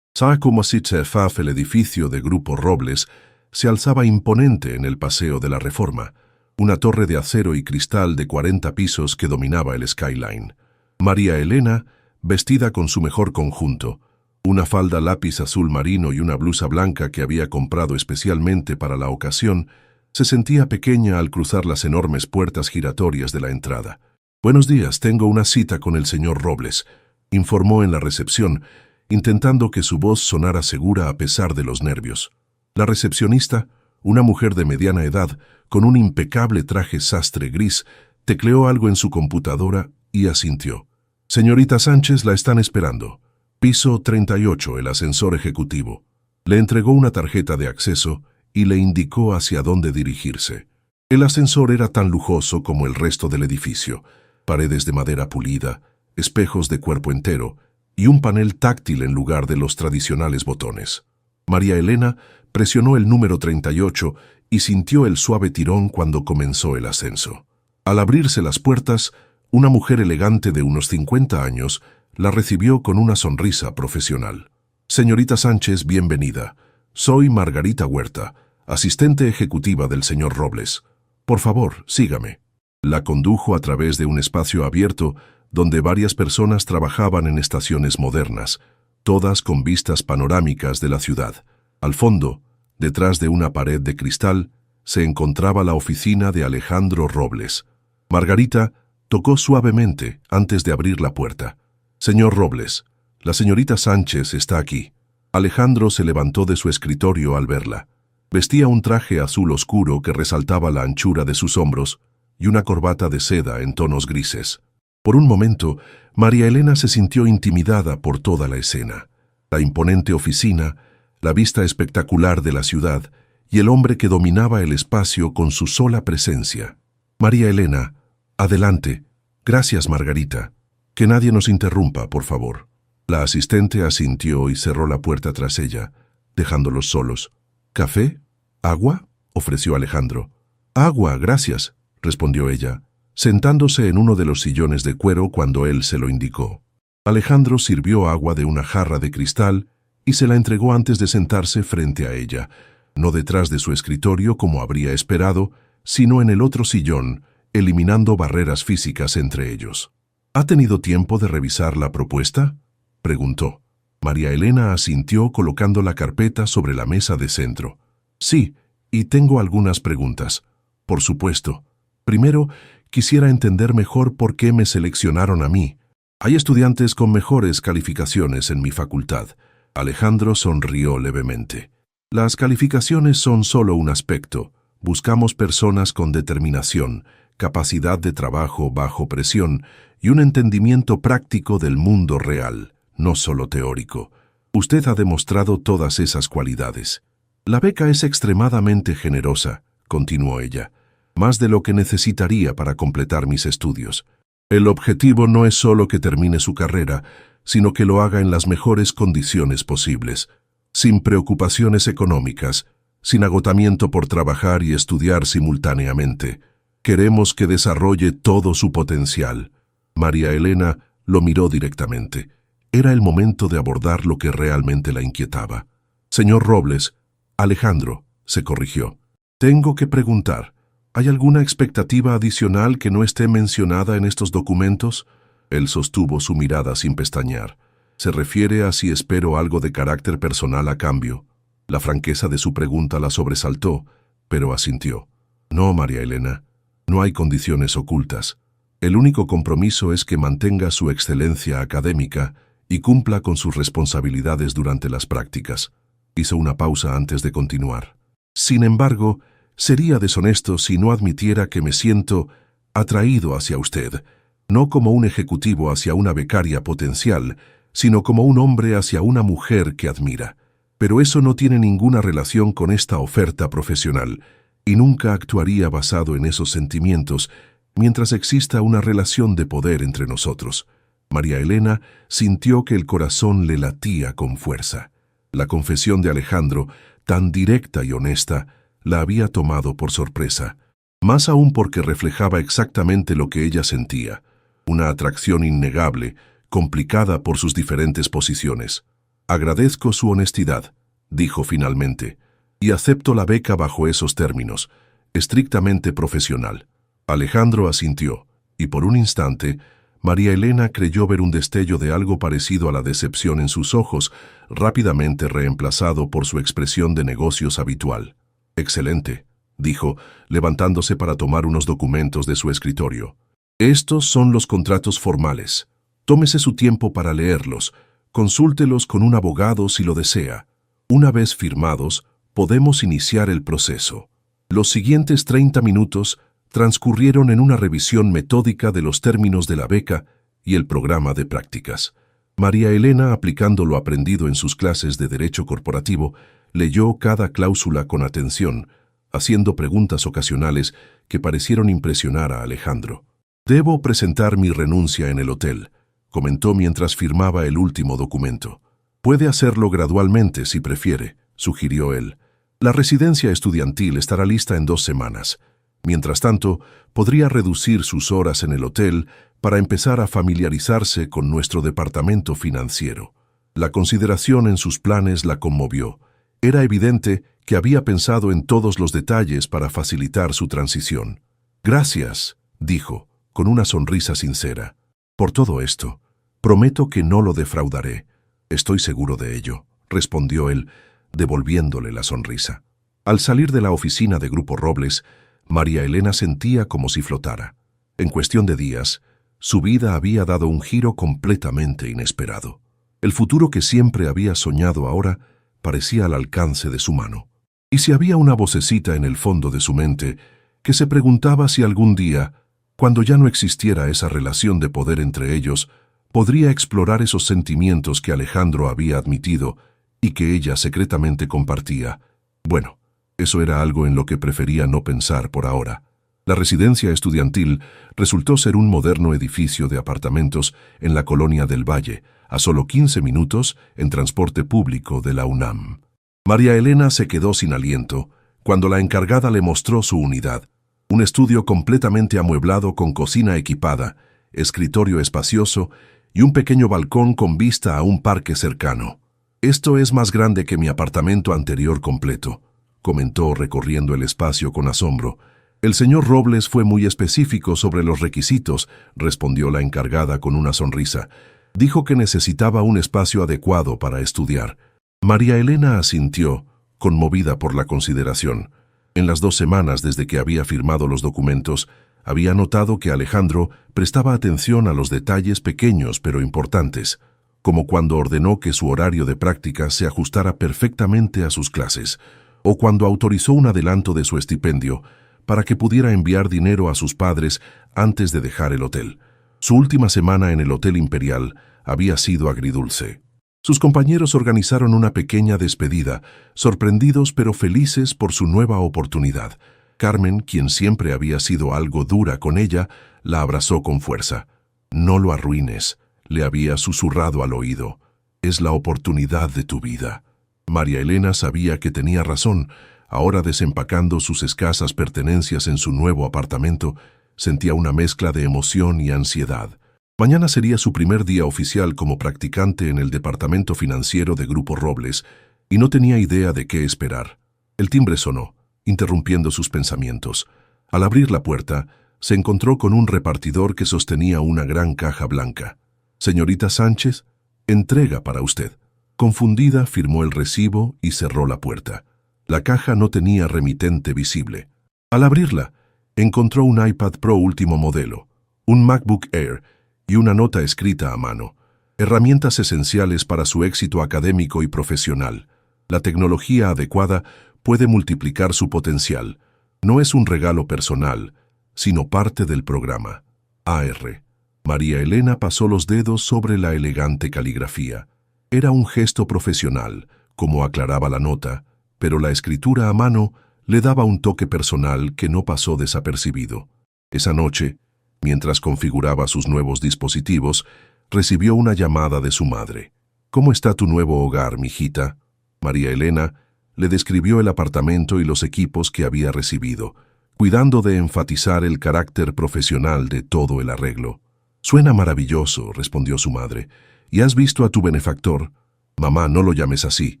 Como si el edificio de Grupo Robles se alzaba imponente en el Paseo de la Reforma, una torre de acero y cristal de 40 pisos que dominaba el skyline. María Elena, vestida con su mejor conjunto, una falda lápiz azul marino y una blusa blanca que había comprado especialmente para la ocasión, se sentía pequeña al cruzar las enormes puertas giratorias de la entrada. «Buenos días, tengo una cita con el señor Robles», informó en la recepción, intentando que su voz sonara segura a pesar de los nervios. La recepcionista, una mujer de mediana edad, con un impecable traje sastre gris, tecleó algo en su computadora y asintió. «Señorita Sánchez, la están esperando. Piso 38, el ascensor ejecutivo». Le entregó una tarjeta de acceso y le indicó hacia dónde dirigirse. El ascensor era tan lujoso como el resto del edificio. Paredes de madera pulida, espejos de cuerpo entero y un panel táctil en lugar de los tradicionales botones. María Elena presionó el número 38 y sintió el suave tirón cuando comenzó el ascenso. Al abrirse las puertas, una mujer elegante de unos 50 años la recibió con una sonrisa profesional. «Señorita Sánchez, bienvenida. Soy Margarita Huerta, asistente ejecutiva del señor Robles. Por favor, sígame». La condujo a través de un espacio abierto donde varias personas trabajaban en estaciones modernas, todas con vistas panorámicas de la ciudad. Al fondo, detrás de una pared de cristal, se encontraba la oficina de Alejandro Robles. Margarita tocó suavemente antes de abrir la puerta. «Señor Robles, la señorita Sánchez está aquí». Alejandro se levantó de su escritorio al verla. Vestía un traje azul oscuro que resaltaba la anchura de sus hombros y una corbata de seda en tonos grises. Por un momento, María Elena se sintió intimidada por toda la escena. La imponente oficina, la vista espectacular de la ciudad y el hombre que dominaba el espacio con su sola presencia. «María Elena, adelante». «Gracias, Margarita. Que nadie nos interrumpa, por favor». La asistente asintió y cerró la puerta tras ella, dejándolos solos. «¿Café? ¿Agua?», ofreció Alejandro. «Agua, gracias», respondió ella, sentándose en uno de los sillones de cuero cuando él se lo indicó. Alejandro sirvió agua de una jarra de cristal y se la entregó antes de sentarse frente a ella, no detrás de su escritorio como habría esperado, sino en el otro sillón, eliminando barreras físicas entre ellos. «¿Ha tenido tiempo de revisar la propuesta?», preguntó. María Elena asintió colocando la carpeta sobre la mesa de centro. «Sí, y tengo algunas preguntas. Por supuesto. Primero, quisiera entender mejor por qué me seleccionaron a mí. Hay estudiantes con mejores calificaciones en mi facultad». Alejandro sonrió levemente. «Las calificaciones son solo un aspecto. Buscamos personas con determinación, capacidad de trabajo bajo presión y un entendimiento práctico del mundo real, no solo teórico. Usted ha demostrado todas esas cualidades». «La beca es extremadamente generosa», continuó ella, «más de lo que necesitaría para completar mis estudios. El objetivo no es solo que termine su carrera, sino que lo haga en las mejores condiciones posibles, sin preocupaciones económicas, sin agotamiento por trabajar y estudiar simultáneamente. Queremos que desarrolle todo su potencial». María Elena lo miró directamente. Era el momento de abordar lo que realmente la inquietaba. «Señor Robles», «Alejandro», se corrigió. «Tengo que preguntar, ¿hay alguna expectativa adicional que no esté mencionada en estos documentos?». Él sostuvo su mirada sin pestañear. «¿Se refiere a si espero algo de carácter personal a cambio?». La franqueza de su pregunta la sobresaltó, pero asintió. No, María Elena, no hay condiciones ocultas. El único compromiso es que mantenga su excelencia académica y cumpla con sus responsabilidades durante las prácticas. Hizo una pausa antes de continuar. Sin embargo, sería deshonesto si no admitiera que me siento atraído hacia usted, no como un ejecutivo hacia una becaria potencial, sino como un hombre hacia una mujer que admira. Pero eso no tiene ninguna relación con esta oferta profesional, y nunca actuaría basado en esos sentimientos mientras exista una relación de poder entre nosotros. María Elena sintió que el corazón le latía con fuerza. La confesión de Alejandro, tan directa y honesta, la había tomado por sorpresa, más aún porque reflejaba exactamente lo que ella sentía, una atracción innegable, complicada por sus diferentes posiciones. Agradezco su honestidad, dijo finalmente, y acepto la beca bajo esos términos, estrictamente profesional. Alejandro asintió, y por un instante, María Elena creyó ver un destello de algo parecido a la decepción en sus ojos, rápidamente reemplazado por su expresión de negocios habitual. «Excelente», dijo, levantándose para tomar unos documentos de su escritorio. «Estos son los contratos formales. Tómese su tiempo para leerlos. Consúltelos con un abogado si lo desea. Una vez firmados, podemos iniciar el proceso». Los siguientes 30 minutos transcurrieron en una revisión metódica de los términos de la beca y el programa de prácticas. María Elena, aplicando lo aprendido en sus clases de Derecho Corporativo, leyó cada cláusula con atención, haciendo preguntas ocasionales que parecieron impresionar a Alejandro. «Debo presentar mi renuncia en el hotel», comentó mientras firmaba el último documento. «Puede hacerlo gradualmente si prefiere», sugirió él. «La residencia estudiantil estará lista en 2 semanas. Mientras tanto, podría reducir sus horas en el hotel para empezar a familiarizarse con nuestro departamento financiero». La consideración en sus planes la conmovió. Era evidente que había pensado en todos los detalles para facilitar su transición. «Gracias», dijo, con una sonrisa sincera. «Por todo esto. Prometo que no lo defraudaré». «Estoy seguro de ello», respondió él, devolviéndole la sonrisa. Al salir de la oficina de Grupo Robles, María Elena sentía como si flotara. En cuestión de días, su vida había dado un giro completamente inesperado. El futuro que siempre había soñado ahora parecía al alcance de su mano. Y si había una vocecita en el fondo de su mente que se preguntaba si algún día, cuando ya no existiera esa relación de poder entre ellos, podría explorar esos sentimientos que Alejandro había admitido y que ella secretamente compartía. Bueno, eso era algo en lo que prefería no pensar por ahora. La residencia estudiantil resultó ser un moderno edificio de apartamentos en la colonia del Valle, a solo 15 minutos en transporte público de la UNAM. María Elena se quedó sin aliento cuando la encargada le mostró su unidad, un estudio completamente amueblado con cocina equipada, escritorio espacioso y un pequeño balcón con vista a un parque cercano. «Esto es más grande que mi apartamento anterior completo», comentó recorriendo el espacio con asombro. «El señor Robles fue muy específico sobre los requisitos», respondió la encargada con una sonrisa. «Dijo que necesitaba un espacio adecuado para estudiar». María Elena asintió, conmovida por la consideración. En las 2 semanas desde que había firmado los documentos, había notado que Alejandro prestaba atención a los detalles pequeños pero importantes, como cuando ordenó que su horario de práctica se ajustara perfectamente a sus clases, o cuando autorizó un adelanto de su estipendio para que pudiera enviar dinero a sus padres antes de dejar el hotel. Su última semana en el Hotel Imperial había sido agridulce. Sus compañeros organizaron una pequeña despedida, sorprendidos pero felices por su nueva oportunidad. Carmen, quien siempre había sido algo dura con ella, la abrazó con fuerza. «No lo arruines», le había susurrado al oído. «Es la oportunidad de tu vida». María Elena sabía que tenía razón. Ahora, desempacando sus escasas pertenencias en su nuevo apartamento, sentía una mezcla de emoción y ansiedad. Mañana sería su primer día oficial como practicante en el departamento financiero de Grupo Robles, y no tenía idea de qué esperar. El timbre sonó, interrumpiendo sus pensamientos. Al abrir la puerta, se encontró con un repartidor que sostenía una gran caja blanca. «Señorita Sánchez, entrega para usted». Confundida, firmó el recibo y cerró la puerta. La caja no tenía remitente visible. Al abrirla, encontró un iPad Pro último modelo, un MacBook Air y una nota escrita a mano, herramientas esenciales para su éxito académico y profesional. La tecnología adecuada puede multiplicar su potencial. No es un regalo personal, sino parte del programa. AR. María Elena pasó los dedos sobre la elegante caligrafía. Era un gesto profesional, como aclaraba la nota, pero la escritura a mano le daba un toque personal que no pasó desapercibido. Esa noche, mientras configuraba sus nuevos dispositivos, recibió una llamada de su madre. «¿Cómo está tu nuevo hogar, mijita?». María Elena le describió el apartamento y los equipos que había recibido, cuidando de enfatizar el carácter profesional de todo el arreglo. «Suena maravilloso», respondió su madre. «¿Y has visto a tu benefactor?». «Mamá, no lo llames así»,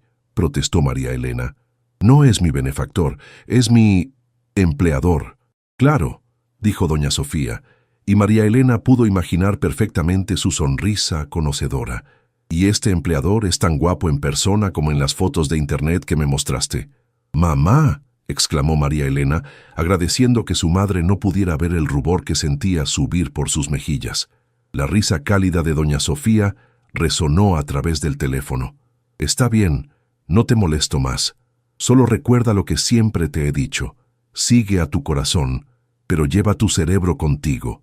protestó María Elena. «No es mi benefactor, es mi empleador». «Claro», dijo doña Sofía, y María Elena pudo imaginar perfectamente su sonrisa conocedora. «¿Y este empleador es tan guapo en persona como en las fotos de internet que me mostraste?». «¡Mamá!», exclamó María Elena, agradeciendo que su madre no pudiera ver el rubor que sentía subir por sus mejillas. La risa cálida de doña Sofía resonó a través del teléfono. «Está bien, no te molesto más. Solo recuerda lo que siempre te he dicho. Sigue a tu corazón, pero lleva tu cerebro contigo».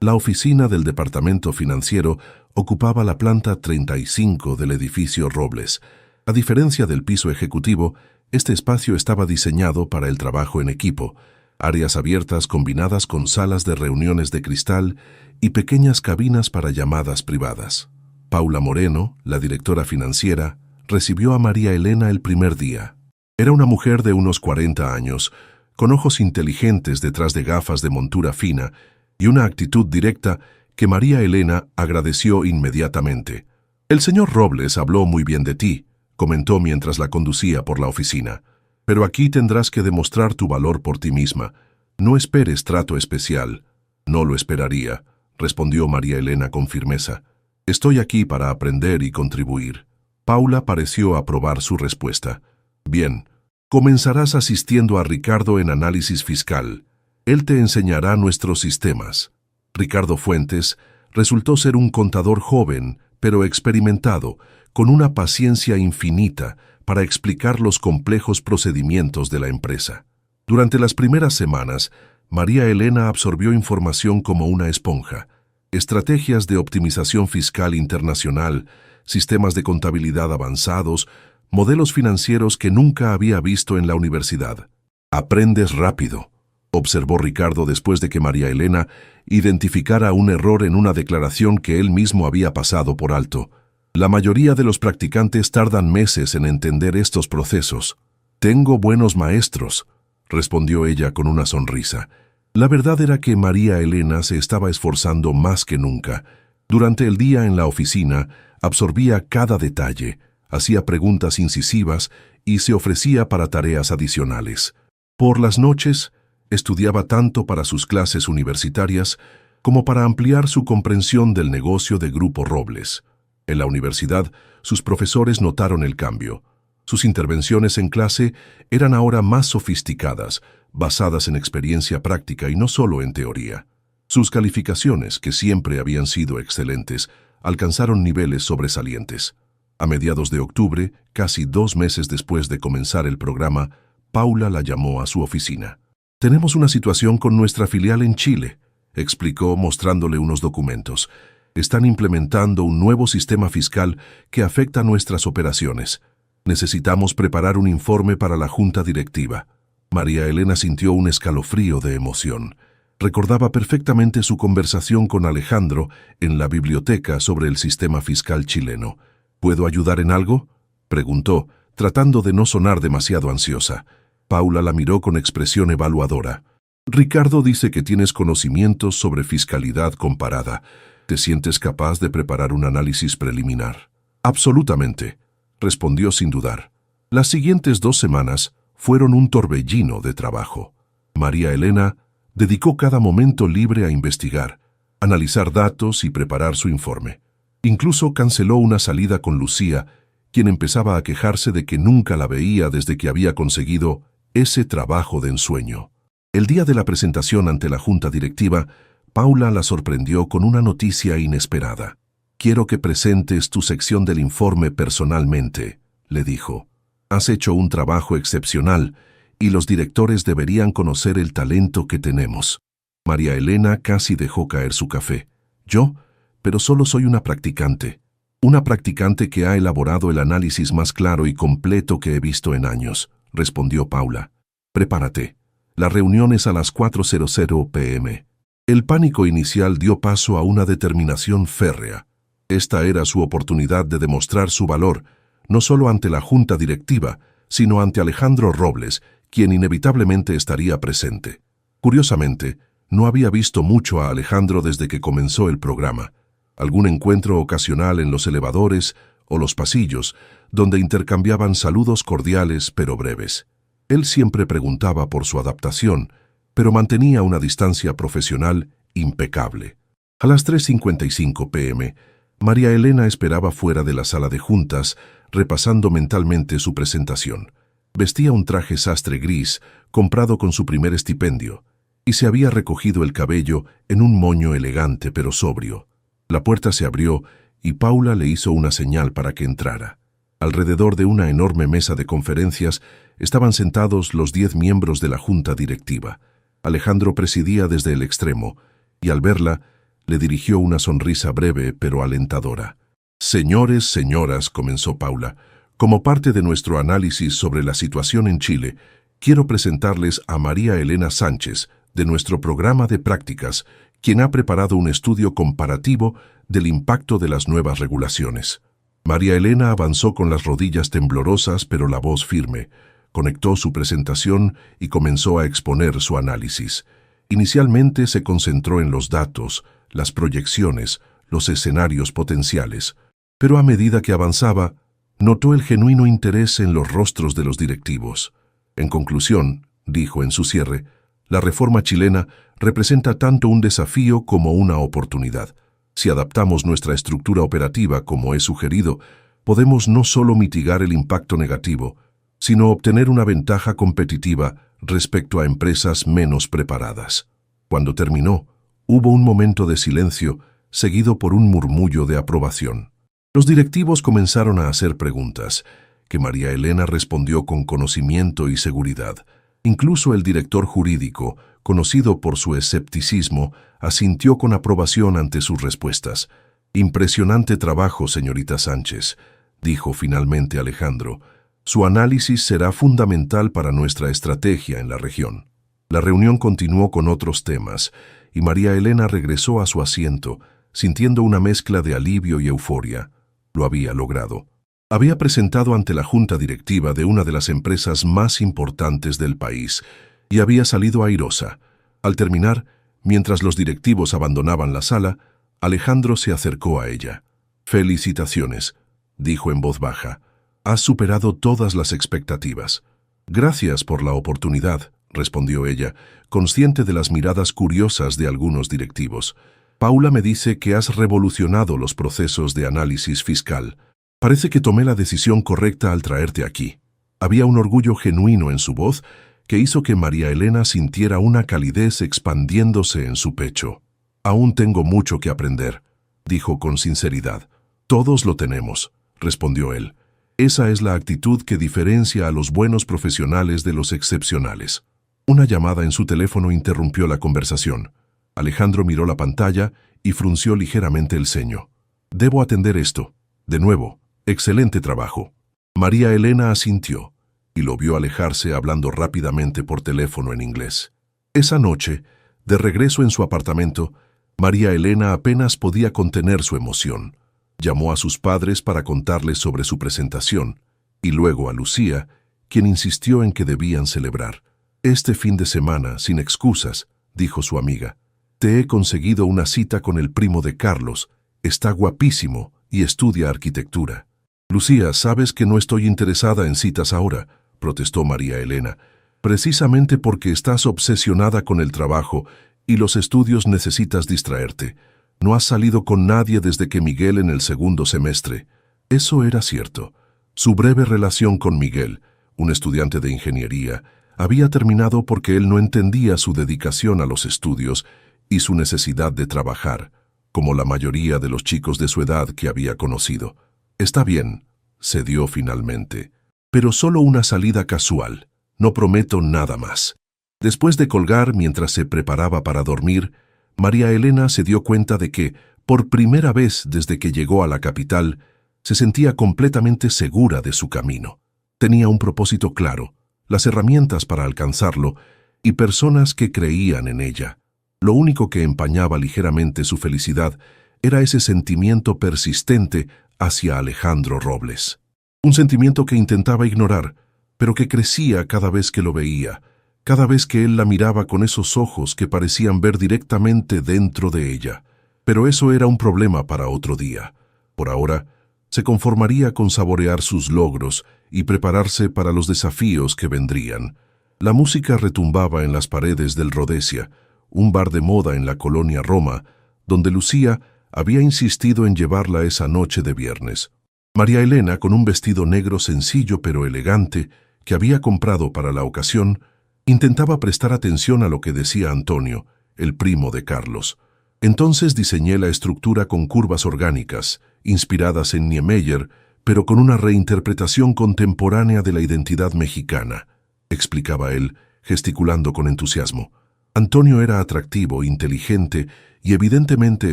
La oficina del departamento financiero ocupaba la planta 35 del edificio Robles. A diferencia del piso ejecutivo, este espacio estaba diseñado para el trabajo en equipo, áreas abiertas combinadas con salas de reuniones de cristal y pequeñas cabinas para llamadas privadas. Paula Moreno, la directora financiera, recibió a María Elena el primer día. Era una mujer de unos 40 años, con ojos inteligentes detrás de gafas de montura fina y una actitud directa que María Elena agradeció inmediatamente. «El señor Robles habló muy bien de ti», comentó mientras la conducía por la oficina. «Pero aquí tendrás que demostrar tu valor por ti misma. No esperes trato especial». «No lo esperaría», respondió María Elena con firmeza. «Estoy aquí para aprender y contribuir». Paula pareció aprobar su respuesta. «Bien, comenzarás asistiendo a Ricardo en análisis fiscal. Él te enseñará nuestros sistemas». Ricardo Fuentes resultó ser un contador joven, pero experimentado, con una paciencia infinita para explicar los complejos procedimientos de la empresa. Durante las primeras semanas, María Elena absorbió información como una esponja. Estrategias de optimización fiscal internacional, sistemas de contabilidad avanzados, modelos financieros que nunca había visto en la universidad. «Aprendes rápido», observó Ricardo después de que María Elena identificara un error en una declaración que él mismo había pasado por alto. «La mayoría de los practicantes tardan meses en entender estos procesos». «Tengo buenos maestros», respondió ella con una sonrisa. La verdad era que María Elena se estaba esforzando más que nunca. Durante el día en la oficina, absorbía cada detalle, hacía preguntas incisivas y se ofrecía para tareas adicionales. Por las noches, estudiaba tanto para sus clases universitarias como para ampliar su comprensión del negocio de Grupo Robles. En la universidad, sus profesores notaron el cambio. Sus intervenciones en clase eran ahora más sofisticadas, basadas en experiencia práctica y no solo en teoría. Sus calificaciones, que siempre habían sido excelentes, alcanzaron niveles sobresalientes. A mediados de octubre, casi 2 meses después de comenzar el programa, Paula la llamó a su oficina. «Tenemos una situación con nuestra filial en Chile», explicó mostrándole unos documentos. «Están implementando un nuevo sistema fiscal que afecta nuestras operaciones. Necesitamos preparar un informe para la junta directiva». María Elena sintió un escalofrío de emoción. Recordaba perfectamente su conversación con Alejandro en la biblioteca sobre el sistema fiscal chileno. «¿Puedo ayudar en algo?», preguntó, tratando de no sonar demasiado ansiosa. Paula la miró con expresión evaluadora. «Ricardo dice que tienes conocimientos sobre fiscalidad comparada. ¿Te sientes capaz de preparar un análisis preliminar?». «Absolutamente», respondió sin dudar. Las siguientes 2 semanas fueron un torbellino de trabajo. María Elena dedicó cada momento libre a investigar, analizar datos y preparar su informe. Incluso canceló una salida con Lucía, quien empezaba a quejarse de que nunca la veía desde que había conseguido ese trabajo de ensueño. El día de la presentación ante la junta directiva, Paula la sorprendió con una noticia inesperada. «Quiero que presentes tu sección del informe personalmente», le dijo. «Has hecho un trabajo excepcional y los directores deberían conocer el talento que tenemos». María Elena casi dejó caer su café. «¿Yo? Pero solo soy una practicante. Una practicante que ha elaborado el análisis más claro y completo que he visto en años», respondió Paula. «Prepárate. La reunión es a las 4:00 p.m. El pánico inicial dio paso a una determinación férrea. Esta era su oportunidad de demostrar su valor, no solo ante la junta directiva, sino ante Alejandro Robles, quien inevitablemente estaría presente. Curiosamente, no había visto mucho a Alejandro desde que comenzó el programa. Algún encuentro ocasional en los elevadores o los pasillos, donde intercambiaban saludos cordiales pero breves. Él siempre preguntaba por su adaptación, pero mantenía una distancia profesional impecable. A las 3:55 p.m., María Elena esperaba fuera de la sala de juntas, repasando mentalmente su presentación. Vestía un traje sastre gris, comprado con su primer estipendio, y se había recogido el cabello en un moño elegante pero sobrio. La puerta se abrió y Paula le hizo una señal para que entrara. Alrededor de una enorme mesa de conferencias estaban sentados los 10 miembros de la junta directiva. Alejandro presidía desde el extremo, y al verla, le dirigió una sonrisa breve pero alentadora. «Señores, señoras», comenzó Paula, «como parte de nuestro análisis sobre la situación en Chile, quiero presentarles a María Elena Sánchez, de nuestro programa de prácticas, quien ha preparado un estudio comparativo del impacto de las nuevas regulaciones». María Elena avanzó con las rodillas temblorosas pero la voz firme. Conectó su presentación y comenzó a exponer su análisis. Inicialmente se concentró en los datos, las proyecciones, los escenarios potenciales, pero a medida que avanzaba, notó el genuino interés en los rostros de los directivos. En conclusión, dijo en su cierre, la reforma chilena representa tanto un desafío como una oportunidad. Si adaptamos nuestra estructura operativa como he sugerido, podemos no solo mitigar el impacto negativo, sino obtener una ventaja competitiva respecto a empresas menos preparadas. Cuando terminó, hubo un momento de silencio, seguido por un murmullo de aprobación. Los directivos comenzaron a hacer preguntas, que María Elena respondió con conocimiento y seguridad. Incluso el director jurídico, conocido por su escepticismo, asintió con aprobación ante sus respuestas. «Impresionante trabajo, señorita Sánchez», dijo finalmente Alejandro. «Su análisis será fundamental para nuestra estrategia en la región». La reunión continuó con otros temas, y María Elena regresó a su asiento, sintiendo una mezcla de alivio y euforia. Lo había logrado. Había presentado ante la junta directiva de una de las empresas más importantes del país, y había salido airosa. Al terminar, mientras los directivos abandonaban la sala, Alejandro se acercó a ella. «Felicitaciones», dijo en voz baja. «Has superado todas las expectativas». «Gracias por la oportunidad», respondió ella, consciente de las miradas curiosas de algunos directivos. «Paula me dice que has revolucionado los procesos de análisis fiscal. Parece que tomé la decisión correcta al traerte aquí». Había un orgullo genuino en su voz que hizo que María Elena sintiera una calidez expandiéndose en su pecho. «Aún tengo mucho que aprender», dijo con sinceridad. «Todos lo tenemos», respondió él. «Esa es la actitud que diferencia a los buenos profesionales de los excepcionales». Una llamada en su teléfono interrumpió la conversación. Alejandro miró la pantalla y frunció ligeramente el ceño. «Debo atender esto. De nuevo, excelente trabajo». María Elena asintió y lo vio alejarse hablando rápidamente por teléfono en inglés. Esa noche, de regreso en su apartamento, María Elena apenas podía contener su emoción. Llamó a sus padres para contarles sobre su presentación, y luego a Lucía, quien insistió en que debían celebrar. «Este fin de semana, sin excusas», dijo su amiga. «Te he conseguido una cita con el primo de Carlos. Está guapísimo y estudia arquitectura». «Lucía, sabes que no estoy interesada en citas ahora», protestó María Elena. «Precisamente porque estás obsesionada con el trabajo y los estudios necesitas distraerte. No has salido con nadie desde que Miguel en el segundo semestre». Eso era cierto. Su breve relación con Miguel, un estudiante de ingeniería, Había terminado porque él no entendía su dedicación a los estudios y su necesidad de trabajar, como la mayoría de los chicos de su edad que había conocido. Está bien, cedió finalmente, pero solo una salida casual. No prometo nada más. Después de colgar mientras se preparaba para dormir, María Elena se dio cuenta de que, por primera vez desde que llegó a la capital, se sentía completamente segura de su camino. Tenía un propósito claro, las herramientas para alcanzarlo y personas que creían en ella. Lo único que empañaba ligeramente su felicidad era ese sentimiento persistente hacia Alejandro Robles. Un sentimiento que intentaba ignorar, pero que crecía cada vez que lo veía, cada vez que él la miraba con esos ojos que parecían ver directamente dentro de ella. Pero eso era un problema para otro día. Por ahora, se conformaría con saborear sus logros y prepararse para los desafíos que vendrían. La música retumbaba en las paredes del Rhodesia, un bar de moda en la colonia Roma, donde Lucía había insistido en llevarla esa noche de viernes. María Elena, con un vestido negro sencillo pero elegante que había comprado para la ocasión, intentaba prestar atención a lo que decía Antonio, el primo de Carlos. Entonces diseñé la estructura con curvas orgánicas, inspiradas en Niemeyer, pero con una reinterpretación contemporánea de la identidad mexicana, explicaba él, gesticulando con entusiasmo. Antonio era atractivo, inteligente y evidentemente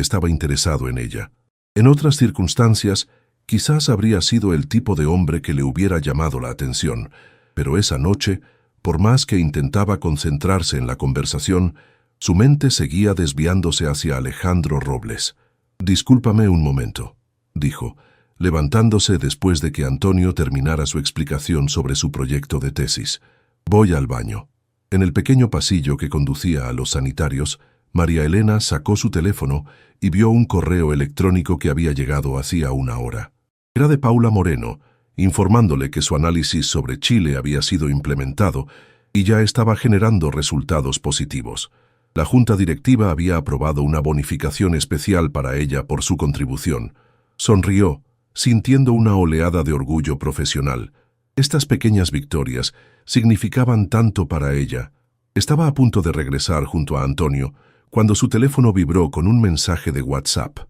estaba interesado en ella. En otras circunstancias, quizás habría sido el tipo de hombre que le hubiera llamado la atención, pero esa noche, por más que intentaba concentrarse en la conversación, su mente seguía desviándose hacia Alejandro Robles. «Discúlpame un momento», dijo, levantándose después de que Antonio terminara su explicación sobre su proyecto de tesis. «Voy al baño». En el pequeño pasillo que conducía a los sanitarios, María Elena sacó su teléfono y vio un correo electrónico que había llegado hacía una hora. Era de Paula Moreno, informándole que su análisis sobre Chile había sido implementado y ya estaba generando resultados positivos. La junta directiva había aprobado una bonificación especial para ella por su contribución. Sonrió, sintiendo una oleada de orgullo profesional. Estas pequeñas victorias significaban tanto para ella. Estaba a punto de regresar junto a Antonio cuando su teléfono vibró con un mensaje de WhatsApp.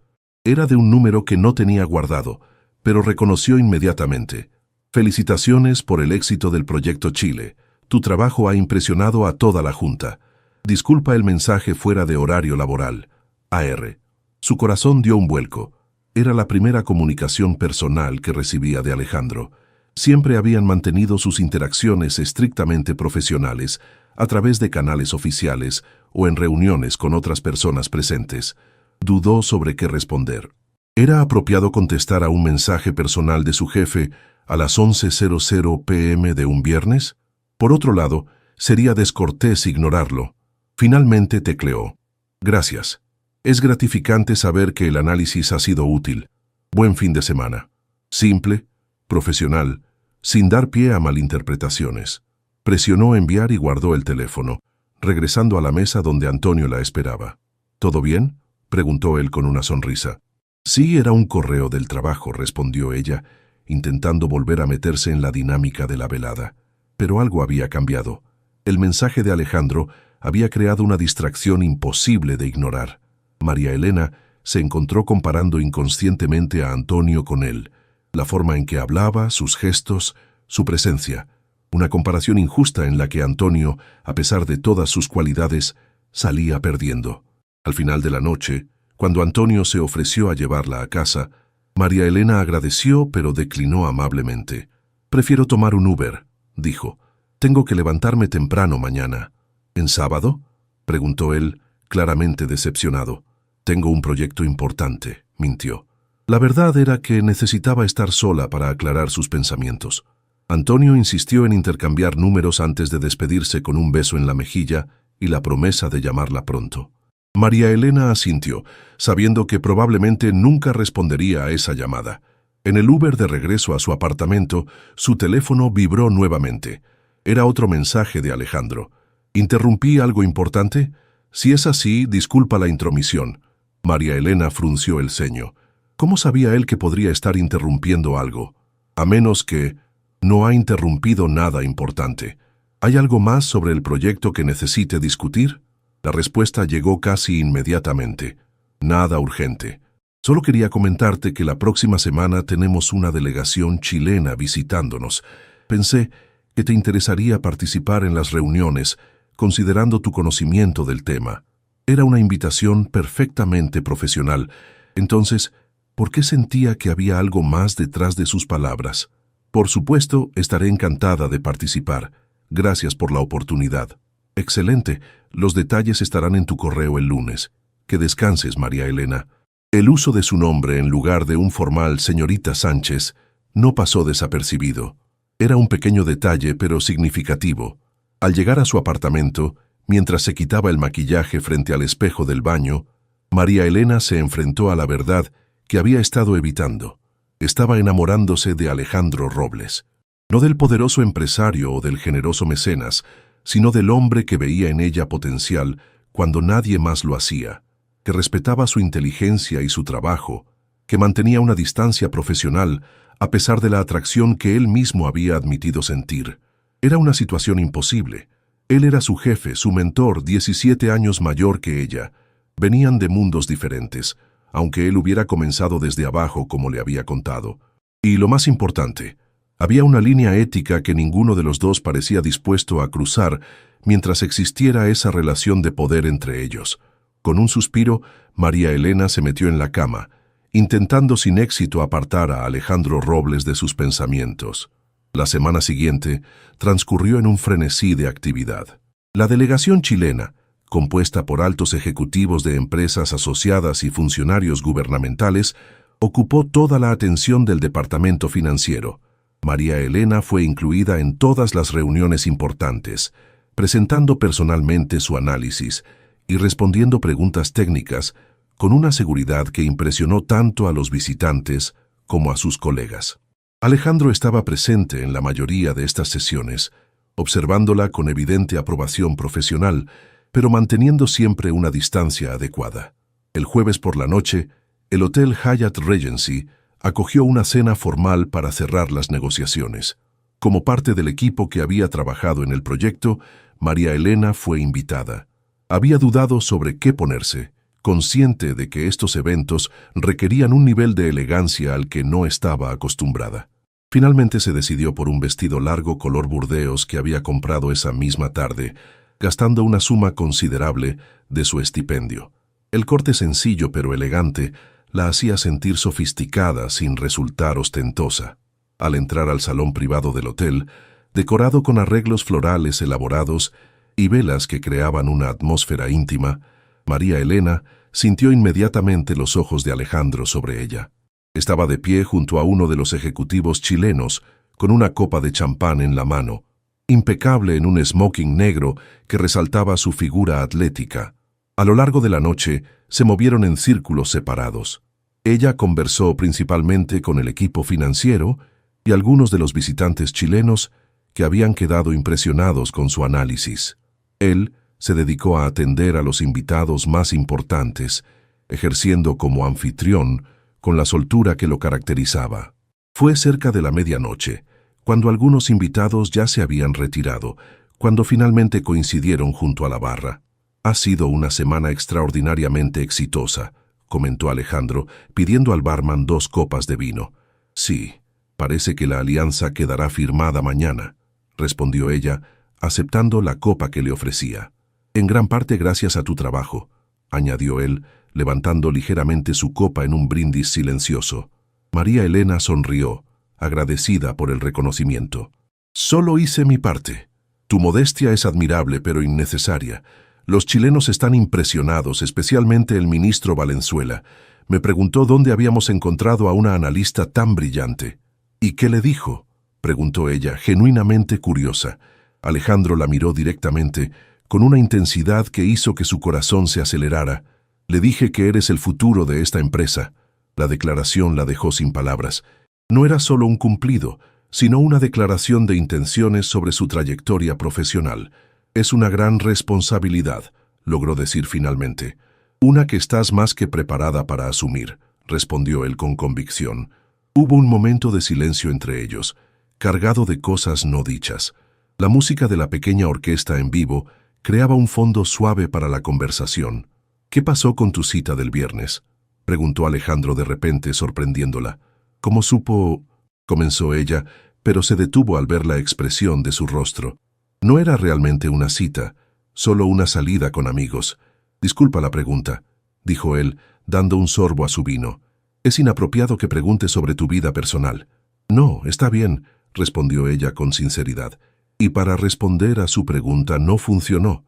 Era de un número que no tenía guardado, pero reconoció inmediatamente. «Felicitaciones por el éxito del Proyecto Chile. Tu trabajo ha impresionado a toda la junta. Disculpa el mensaje fuera de horario laboral. AR». Su corazón dio un vuelco. Era la primera comunicación personal que recibía de Alejandro. Siempre habían mantenido sus interacciones estrictamente profesionales, a través de canales oficiales o en reuniones con otras personas presentes. Dudó sobre qué responder. ¿Era apropiado contestar a un mensaje personal de su jefe a las 11:00 p.m. de un viernes? Por otro lado, sería descortés ignorarlo. Finalmente tecleó. «Gracias. Es gratificante saber que el análisis ha sido útil. Buen fin de semana». Simple, profesional, sin dar pie a malinterpretaciones. Presionó enviar y guardó el teléfono, regresando a la mesa donde Antonio la esperaba. «¿Todo bien?», preguntó él con una sonrisa. «Sí, era un correo del trabajo», respondió ella, intentando volver a meterse en la dinámica de la velada. Pero algo había cambiado. El mensaje de Alejandro había creado una distracción imposible de ignorar. María Elena se encontró comparando inconscientemente a Antonio con él, la forma en que hablaba, sus gestos, su presencia. Una comparación injusta en la que Antonio, a pesar de todas sus cualidades, salía perdiendo. Al final de la noche, cuando Antonio se ofreció a llevarla a casa, María Elena agradeció pero declinó amablemente. «Prefiero tomar un Uber», dijo. «Tengo que levantarme temprano mañana». «¿En sábado?», preguntó él, claramente decepcionado. «Tengo un proyecto importante», mintió. La verdad era que necesitaba estar sola para aclarar sus pensamientos. Antonio insistió en intercambiar números antes de despedirse con un beso en la mejilla y la promesa de llamarla pronto. María Elena asintió, sabiendo que probablemente nunca respondería a esa llamada. En el Uber de regreso a su apartamento, su teléfono vibró nuevamente. Era otro mensaje de Alejandro. «¿Interrumpí algo importante? Si es así, disculpa la intromisión». María Elena frunció el ceño. ¿Cómo sabía él que podría estar interrumpiendo algo? A menos que... «No ha interrumpido nada importante». ¿Hay algo más sobre el proyecto que necesite discutir? La respuesta llegó casi inmediatamente. Nada urgente. Solo quería comentarte que la próxima semana tenemos una delegación chilena visitándonos. Pensé que te interesaría participar en las reuniones, considerando tu conocimiento del tema. Era una invitación perfectamente profesional. Entonces, ¿por qué sentía que había algo más detrás de sus palabras? Por supuesto, estaré encantada de participar. Gracias por la oportunidad. Excelente. Los detalles estarán en tu correo el lunes. Que descanses, María Elena. El uso de su nombre en lugar de un formal señorita Sánchez no pasó desapercibido. Era un pequeño detalle, pero significativo. Al llegar a su apartamento, mientras se quitaba el maquillaje frente al espejo del baño, María Elena se enfrentó a la verdad que había estado evitando. Estaba enamorándose de Alejandro Robles. No del poderoso empresario o del generoso mecenas, sino del hombre que veía en ella potencial cuando nadie más lo hacía, que respetaba su inteligencia y su trabajo, que mantenía una distancia profesional a pesar de la atracción que él mismo había admitido sentir. Era una situación imposible. Él era su jefe, su mentor, 17 años mayor que ella. Venían de mundos diferentes, aunque él hubiera comenzado desde abajo como le había contado. Y lo más importante, había una línea ética que ninguno de los dos parecía dispuesto a cruzar mientras existiera esa relación de poder entre ellos. Con un suspiro, María Elena se metió en la cama, intentando sin éxito apartar a Alejandro Robles de sus pensamientos. La semana siguiente transcurrió en un frenesí de actividad. La delegación chilena, compuesta por altos ejecutivos de empresas asociadas y funcionarios gubernamentales, ocupó toda la atención del departamento financiero. María Elena fue incluida en todas las reuniones importantes, presentando personalmente su análisis y respondiendo preguntas técnicas con una seguridad que impresionó tanto a los visitantes como a sus colegas. Alejandro estaba presente en la mayoría de estas sesiones, observándola con evidente aprobación profesional, pero manteniendo siempre una distancia adecuada. El jueves por la noche, el Hotel Hyatt Regency acogió una cena formal para cerrar las negociaciones. Como parte del equipo que había trabajado en el proyecto, María Elena fue invitada. Había dudado sobre qué ponerse, consciente de que estos eventos requerían un nivel de elegancia al que no estaba acostumbrada. Finalmente se decidió por un vestido largo color burdeos que había comprado esa misma tarde, gastando una suma considerable de su estipendio. El corte sencillo pero elegante la hacía sentir sofisticada sin resultar ostentosa. Al entrar al salón privado del hotel, decorado con arreglos florales elaborados y velas que creaban una atmósfera íntima, María Elena sintió inmediatamente los ojos de Alejandro sobre ella. Estaba de pie junto a uno de los ejecutivos chilenos, con una copa de champán en la mano, impecable en un smoking negro que resaltaba su figura atlética. A lo largo de la noche se movieron en círculos separados. Ella conversó principalmente con el equipo financiero y algunos de los visitantes chilenos que habían quedado impresionados con su análisis. Él se dedicó a atender a los invitados más importantes, ejerciendo como anfitrión con la soltura que lo caracterizaba. Fue cerca de la medianoche, cuando algunos invitados ya se habían retirado, cuando finalmente coincidieron junto a la barra. «Ha sido una semana extraordinariamente exitosa», comentó Alejandro, pidiendo al barman 2 copas de vino. «Sí, parece que la alianza quedará firmada mañana», respondió ella, aceptando la copa que le ofrecía. «En gran parte gracias a tu trabajo», añadió él, levantando ligeramente su copa en un brindis silencioso. María Elena sonrió, agradecida por el reconocimiento. «Solo hice mi parte. Tu modestia es admirable pero innecesaria. Los chilenos están impresionados, especialmente el ministro Valenzuela. Me preguntó dónde habíamos encontrado a una analista tan brillante». «¿Y qué le dijo?», preguntó ella, genuinamente curiosa. Alejandro la miró directamente, con una intensidad que hizo que su corazón se acelerara. «Le dije que eres el futuro de esta empresa». La declaración la dejó sin palabras. No era solo un cumplido, sino una declaración de intenciones sobre su trayectoria profesional. «Es una gran responsabilidad», logró decir finalmente. «Una que estás más que preparada para asumir», respondió él con convicción. Hubo un momento de silencio entre ellos, cargado de cosas no dichas. La música de la pequeña orquesta en vivo creaba un fondo suave para la conversación. «¿Qué pasó con tu cita del viernes?», preguntó Alejandro de repente, sorprendiéndola. «¿Cómo supo?», comenzó ella, pero se detuvo al ver la expresión de su rostro. No era realmente una cita, solo una salida con amigos. «Disculpa la pregunta», dijo él, dando un sorbo a su vino. «Es inapropiado que preguntes sobre tu vida personal». «No, está bien», respondió ella con sinceridad. Y para responder a su pregunta no funcionó.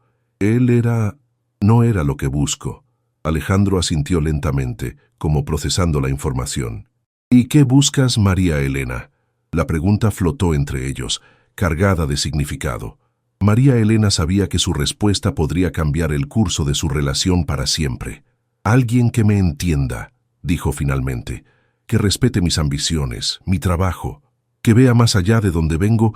No era lo que busco. Alejandro asintió lentamente, como procesando la información. «¿Y qué buscas, María Elena?». La pregunta flotó entre ellos, cargada de significado. María Elena sabía que su respuesta podría cambiar el curso de su relación para siempre. «Alguien que me entienda», dijo finalmente, «que respete mis ambiciones, mi trabajo, que vea más allá de donde vengo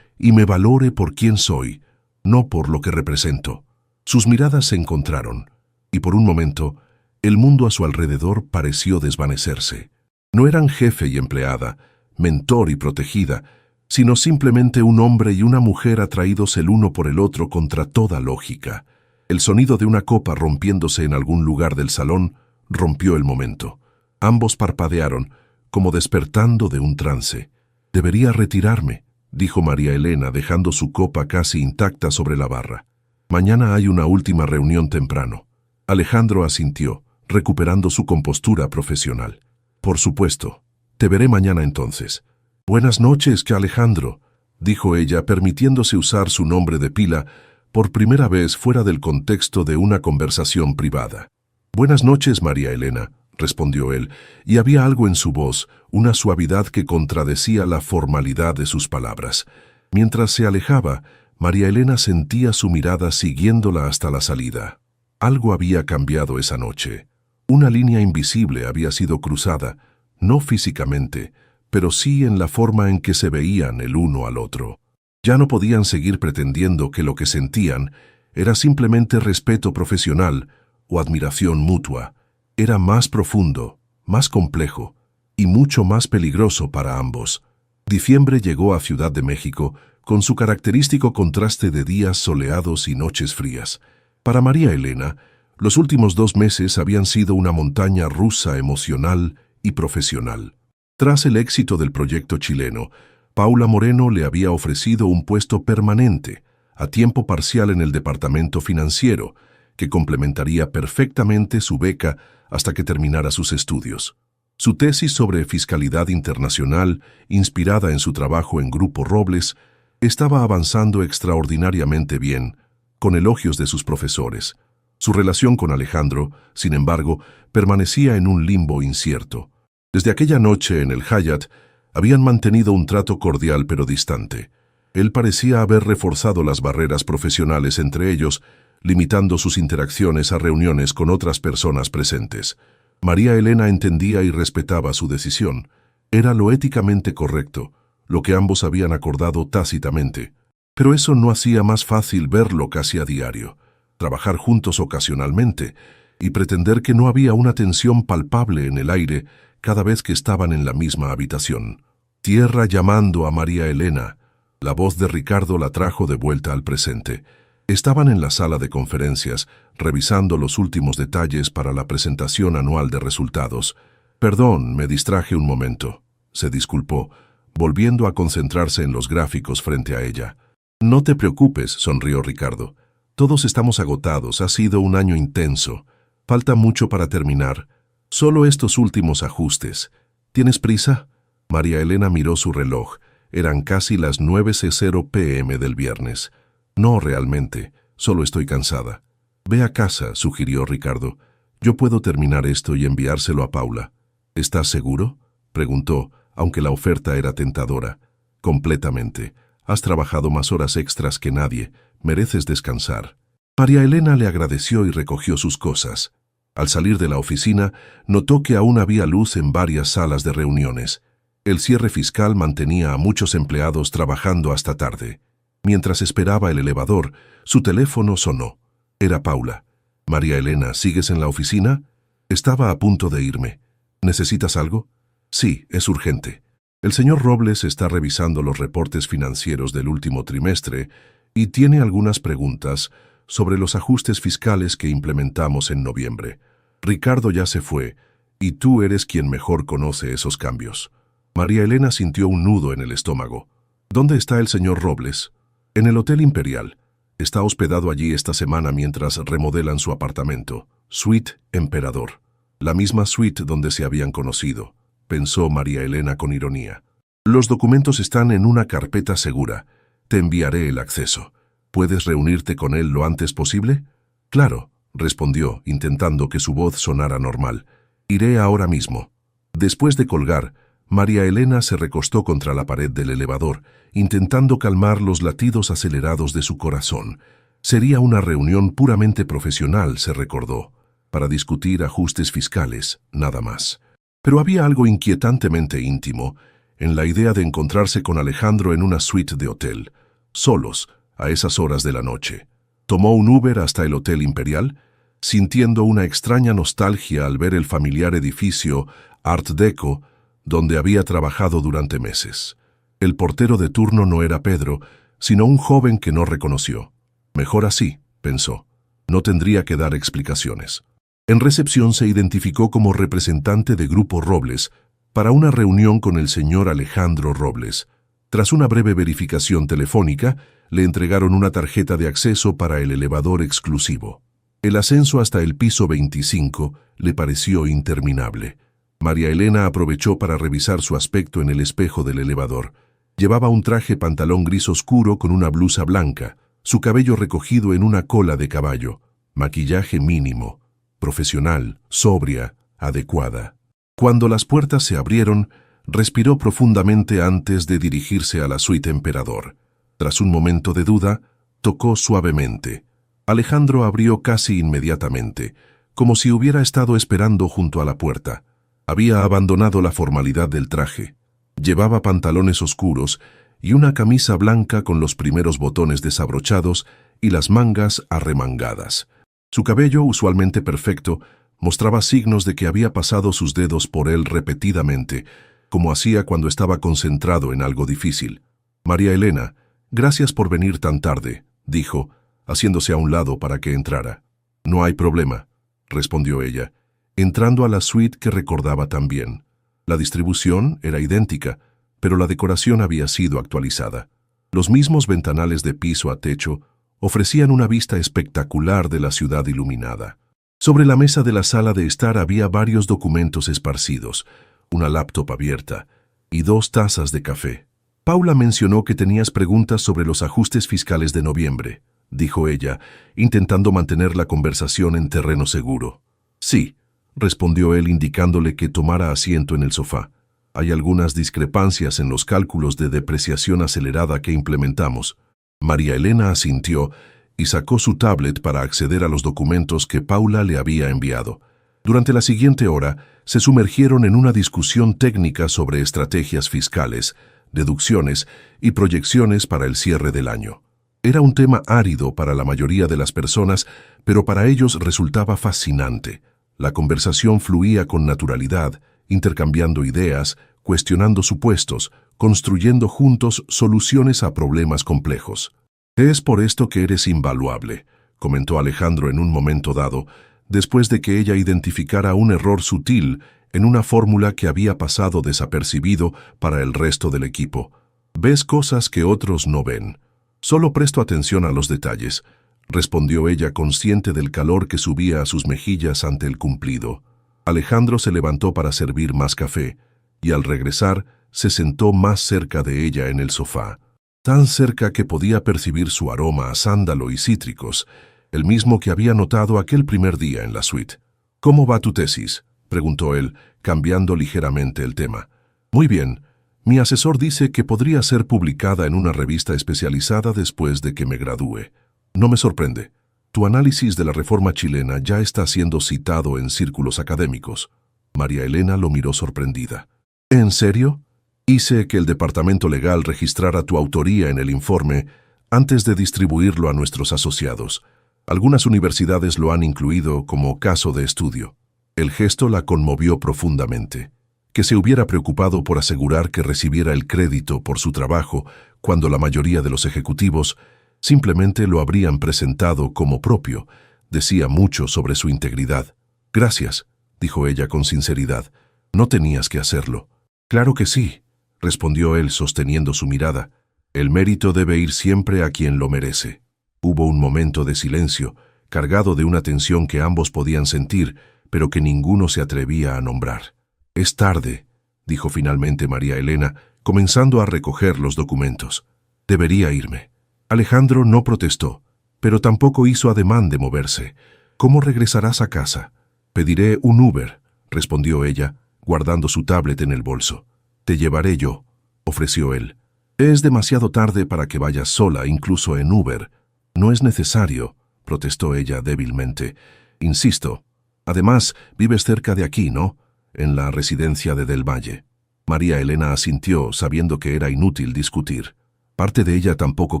y me valore por quien soy, no por lo que represento». Sus miradas se encontraron, y por un momento, el mundo a su alrededor pareció desvanecerse. No eran jefe y empleada, mentor y protegida, sino simplemente un hombre y una mujer atraídos el uno por el otro contra toda lógica. El sonido de una copa rompiéndose en algún lugar del salón rompió el momento. Ambos parpadearon, como despertando de un trance. «Debería retirarme», dijo María Elena, dejando su copa casi intacta sobre la barra. «Mañana hay una última reunión temprano». Alejandro asintió, recuperando su compostura profesional. «Por supuesto. Te veré mañana entonces». «Buenas noches, que Alejandro», dijo ella, permitiéndose usar su nombre de pila por primera vez fuera del contexto de una conversación privada. «Buenas noches, María Elena», respondió él, y había algo en su voz, una suavidad que contradecía la formalidad de sus palabras. Mientras se alejaba, María Elena sentía su mirada siguiéndola hasta la salida. Algo había cambiado esa noche. Una línea invisible había sido cruzada, no físicamente, pero sí en la forma en que se veían el uno al otro. Ya no podían seguir pretendiendo que lo que sentían era simplemente respeto profesional o admiración mutua. Era más profundo, más complejo y mucho más peligroso para ambos. Diciembre llegó a Ciudad de México con su característico contraste de días soleados y noches frías. Para María Elena, los últimos 2 meses habían sido una montaña rusa emocional y profesional. Tras el éxito del proyecto chileno, Paula Moreno le había ofrecido un puesto permanente, a tiempo parcial en el departamento financiero, que complementaría perfectamente su beca hasta que terminara sus estudios. Su tesis sobre fiscalidad internacional, inspirada en su trabajo en Grupo Robles, estaba avanzando extraordinariamente bien, con elogios de sus profesores. Su relación con Alejandro, sin embargo, permanecía en un limbo incierto. Desde aquella noche en el Hyatt, habían mantenido un trato cordial pero distante. Él parecía haber reforzado las barreras profesionales entre ellos, limitando sus interacciones a reuniones con otras personas presentes. María Elena entendía y respetaba su decisión. Era lo éticamente correcto, lo que ambos habían acordado tácitamente. Pero eso no hacía más fácil verlo casi a diario, trabajar juntos ocasionalmente y pretender que no había una tensión palpable en el aire cada vez que estaban en la misma habitación. Tierra llamando a María Elena. La voz de Ricardo la trajo de vuelta al presente. Estaban en la sala de conferencias, revisando los últimos detalles para la presentación anual de resultados. «Perdón, me distraje un momento», se disculpó, volviendo a concentrarse en los gráficos frente a ella. «No te preocupes», sonrió Ricardo. «Todos estamos agotados, ha sido un año intenso. Falta mucho para terminar. Solo estos últimos ajustes. ¿Tienes prisa?». María Elena miró su reloj. Eran casi las 9:00 p.m. del viernes. «No, realmente. Solo estoy cansada». «Ve a casa», sugirió Ricardo. «Yo puedo terminar esto y enviárselo a Paula». «¿Estás seguro?», preguntó, aunque la oferta era tentadora. «Completamente. Has trabajado más horas extras que nadie. Mereces descansar». María Elena le agradeció y recogió sus cosas. Al salir de la oficina, notó que aún había luz en varias salas de reuniones. El cierre fiscal mantenía a muchos empleados trabajando hasta tarde. Mientras esperaba el elevador, su teléfono sonó. Era Paula. «María Elena, ¿sigues en la oficina?». «Estaba a punto de irme». «¿Necesitas algo?». «Sí, es urgente». El señor Robles está revisando los reportes financieros del último trimestre y tiene algunas preguntas sobre los ajustes fiscales que implementamos en noviembre. Ricardo ya se fue, y tú eres quien mejor conoce esos cambios. María Elena sintió un nudo en el estómago. ¿Dónde está el señor Robles? En el Hotel Imperial. Está hospedado allí esta semana mientras remodelan su apartamento. Suite Emperador. La misma suite donde se habían conocido, pensó María Elena con ironía. Los documentos están en una carpeta segura. Te enviaré el acceso. ¿Puedes reunirte con él lo antes posible? Claro, respondió, intentando que su voz sonara normal. Iré ahora mismo. Después de colgar, María Elena se recostó contra la pared del elevador, intentando calmar los latidos acelerados de su corazón. Sería una reunión puramente profesional, se recordó, para discutir ajustes fiscales, nada más. Pero había algo inquietantemente íntimo en la idea de encontrarse con Alejandro en una suite de hotel, solos, a esas horas de la noche. Tomó un Uber hasta el Hotel Imperial, sintiendo una extraña nostalgia al ver el familiar edificio Art Deco donde había trabajado durante meses. El portero de turno no era Pedro, sino un joven que no reconoció. Mejor así, pensó. No tendría que dar explicaciones. En recepción se identificó como representante de Grupo Robles para una reunión con el señor Alejandro Robles. Tras una breve verificación telefónica, le entregaron una tarjeta de acceso para el elevador exclusivo. El ascenso hasta el piso 25 le pareció interminable. María Elena aprovechó para revisar su aspecto en el espejo del elevador. Llevaba un traje pantalón gris oscuro con una blusa blanca, su cabello recogido en una cola de caballo, maquillaje mínimo, profesional, sobria, adecuada. Cuando las puertas se abrieron, respiró profundamente antes de dirigirse a la suite Emperador. Tras un momento de duda, tocó suavemente. Alejandro abrió casi inmediatamente, como si hubiera estado esperando junto a la puerta. Había abandonado la formalidad del traje. Llevaba pantalones oscuros y una camisa blanca con los primeros botones desabrochados y las mangas arremangadas. Su cabello, usualmente perfecto, mostraba signos de que había pasado sus dedos por él repetidamente, como hacía cuando estaba concentrado en algo difícil. María Elena, gracias por venir tan tarde, dijo, haciéndose a un lado para que entrara. No hay problema, respondió ella, entrando a la suite que recordaba tan bien. La distribución era idéntica, pero la decoración había sido actualizada. Los mismos ventanales de piso a techo ofrecían una vista espectacular de la ciudad iluminada. Sobre la mesa de la sala de estar había varios documentos esparcidos, una laptop abierta y 2 tazas de café. Paula mencionó que tenías preguntas sobre los ajustes fiscales de noviembre, dijo ella, intentando mantener la conversación en terreno seguro. Sí, respondió él indicándole que tomara asiento en el sofá. Hay algunas discrepancias en los cálculos de depreciación acelerada que implementamos. María Elena asintió y sacó su tablet para acceder a los documentos que Paula le había enviado. Durante la siguiente hora, se sumergieron en una discusión técnica sobre estrategias fiscales, deducciones y proyecciones para el cierre del año. Era un tema árido para la mayoría de las personas, pero para ellos resultaba fascinante. La conversación fluía con naturalidad, intercambiando ideas, cuestionando supuestos, construyendo juntos soluciones a problemas complejos. Es por esto que eres invaluable, comentó Alejandro en un momento dado, después de que ella identificara un error sutil en una fórmula que había pasado desapercibido para el resto del equipo. Ves cosas que otros no ven. Solo presto atención a los detalles, respondió ella consciente del calor que subía a sus mejillas ante el cumplido. Alejandro se levantó para servir más café, y al regresar se sentó más cerca de ella en el sofá, tan cerca que podía percibir su aroma a sándalo y cítricos, el mismo que había notado aquel primer día en la suite. ¿Cómo va tu tesis?, preguntó él, cambiando ligeramente el tema. Muy bien. Mi asesor dice que podría ser publicada en una revista especializada después de que me gradúe. No me sorprende. Tu análisis de la reforma chilena ya está siendo citado en círculos académicos. María Elena lo miró sorprendida. ¿En serio? Hice que el departamento legal registrara tu autoría en el informe antes de distribuirlo a nuestros asociados. Algunas universidades lo han incluido como caso de estudio. El gesto la conmovió profundamente. que se hubiera preocupado por asegurar que recibiera el crédito por su trabajo cuando la mayoría de los ejecutivos simplemente lo habrían presentado como propio, decía mucho sobre su integridad. «Gracias», dijo ella con sinceridad. «No tenías que hacerlo». «Claro que sí», respondió él sosteniendo su mirada. «El mérito debe ir siempre a quien lo merece». Hubo un momento de silencio, cargado de una tensión que ambos podían sentir, pero que ninguno se atrevía a nombrar. «Es tarde», dijo finalmente María Elena, comenzando a recoger los documentos. «Debería irme». Alejandro no protestó, pero tampoco hizo ademán de moverse. «¿Cómo regresarás a casa?» «Pediré un Uber», respondió ella, guardando su tablet en el bolso. «Te llevaré yo», ofreció él. «Es demasiado tarde para que vayas sola, incluso en Uber». «No es necesario», protestó ella débilmente. «Insisto. Además, vives cerca de aquí, ¿no? En la residencia de Del Valle». María Elena asintió, sabiendo que era inútil discutir. Parte de ella tampoco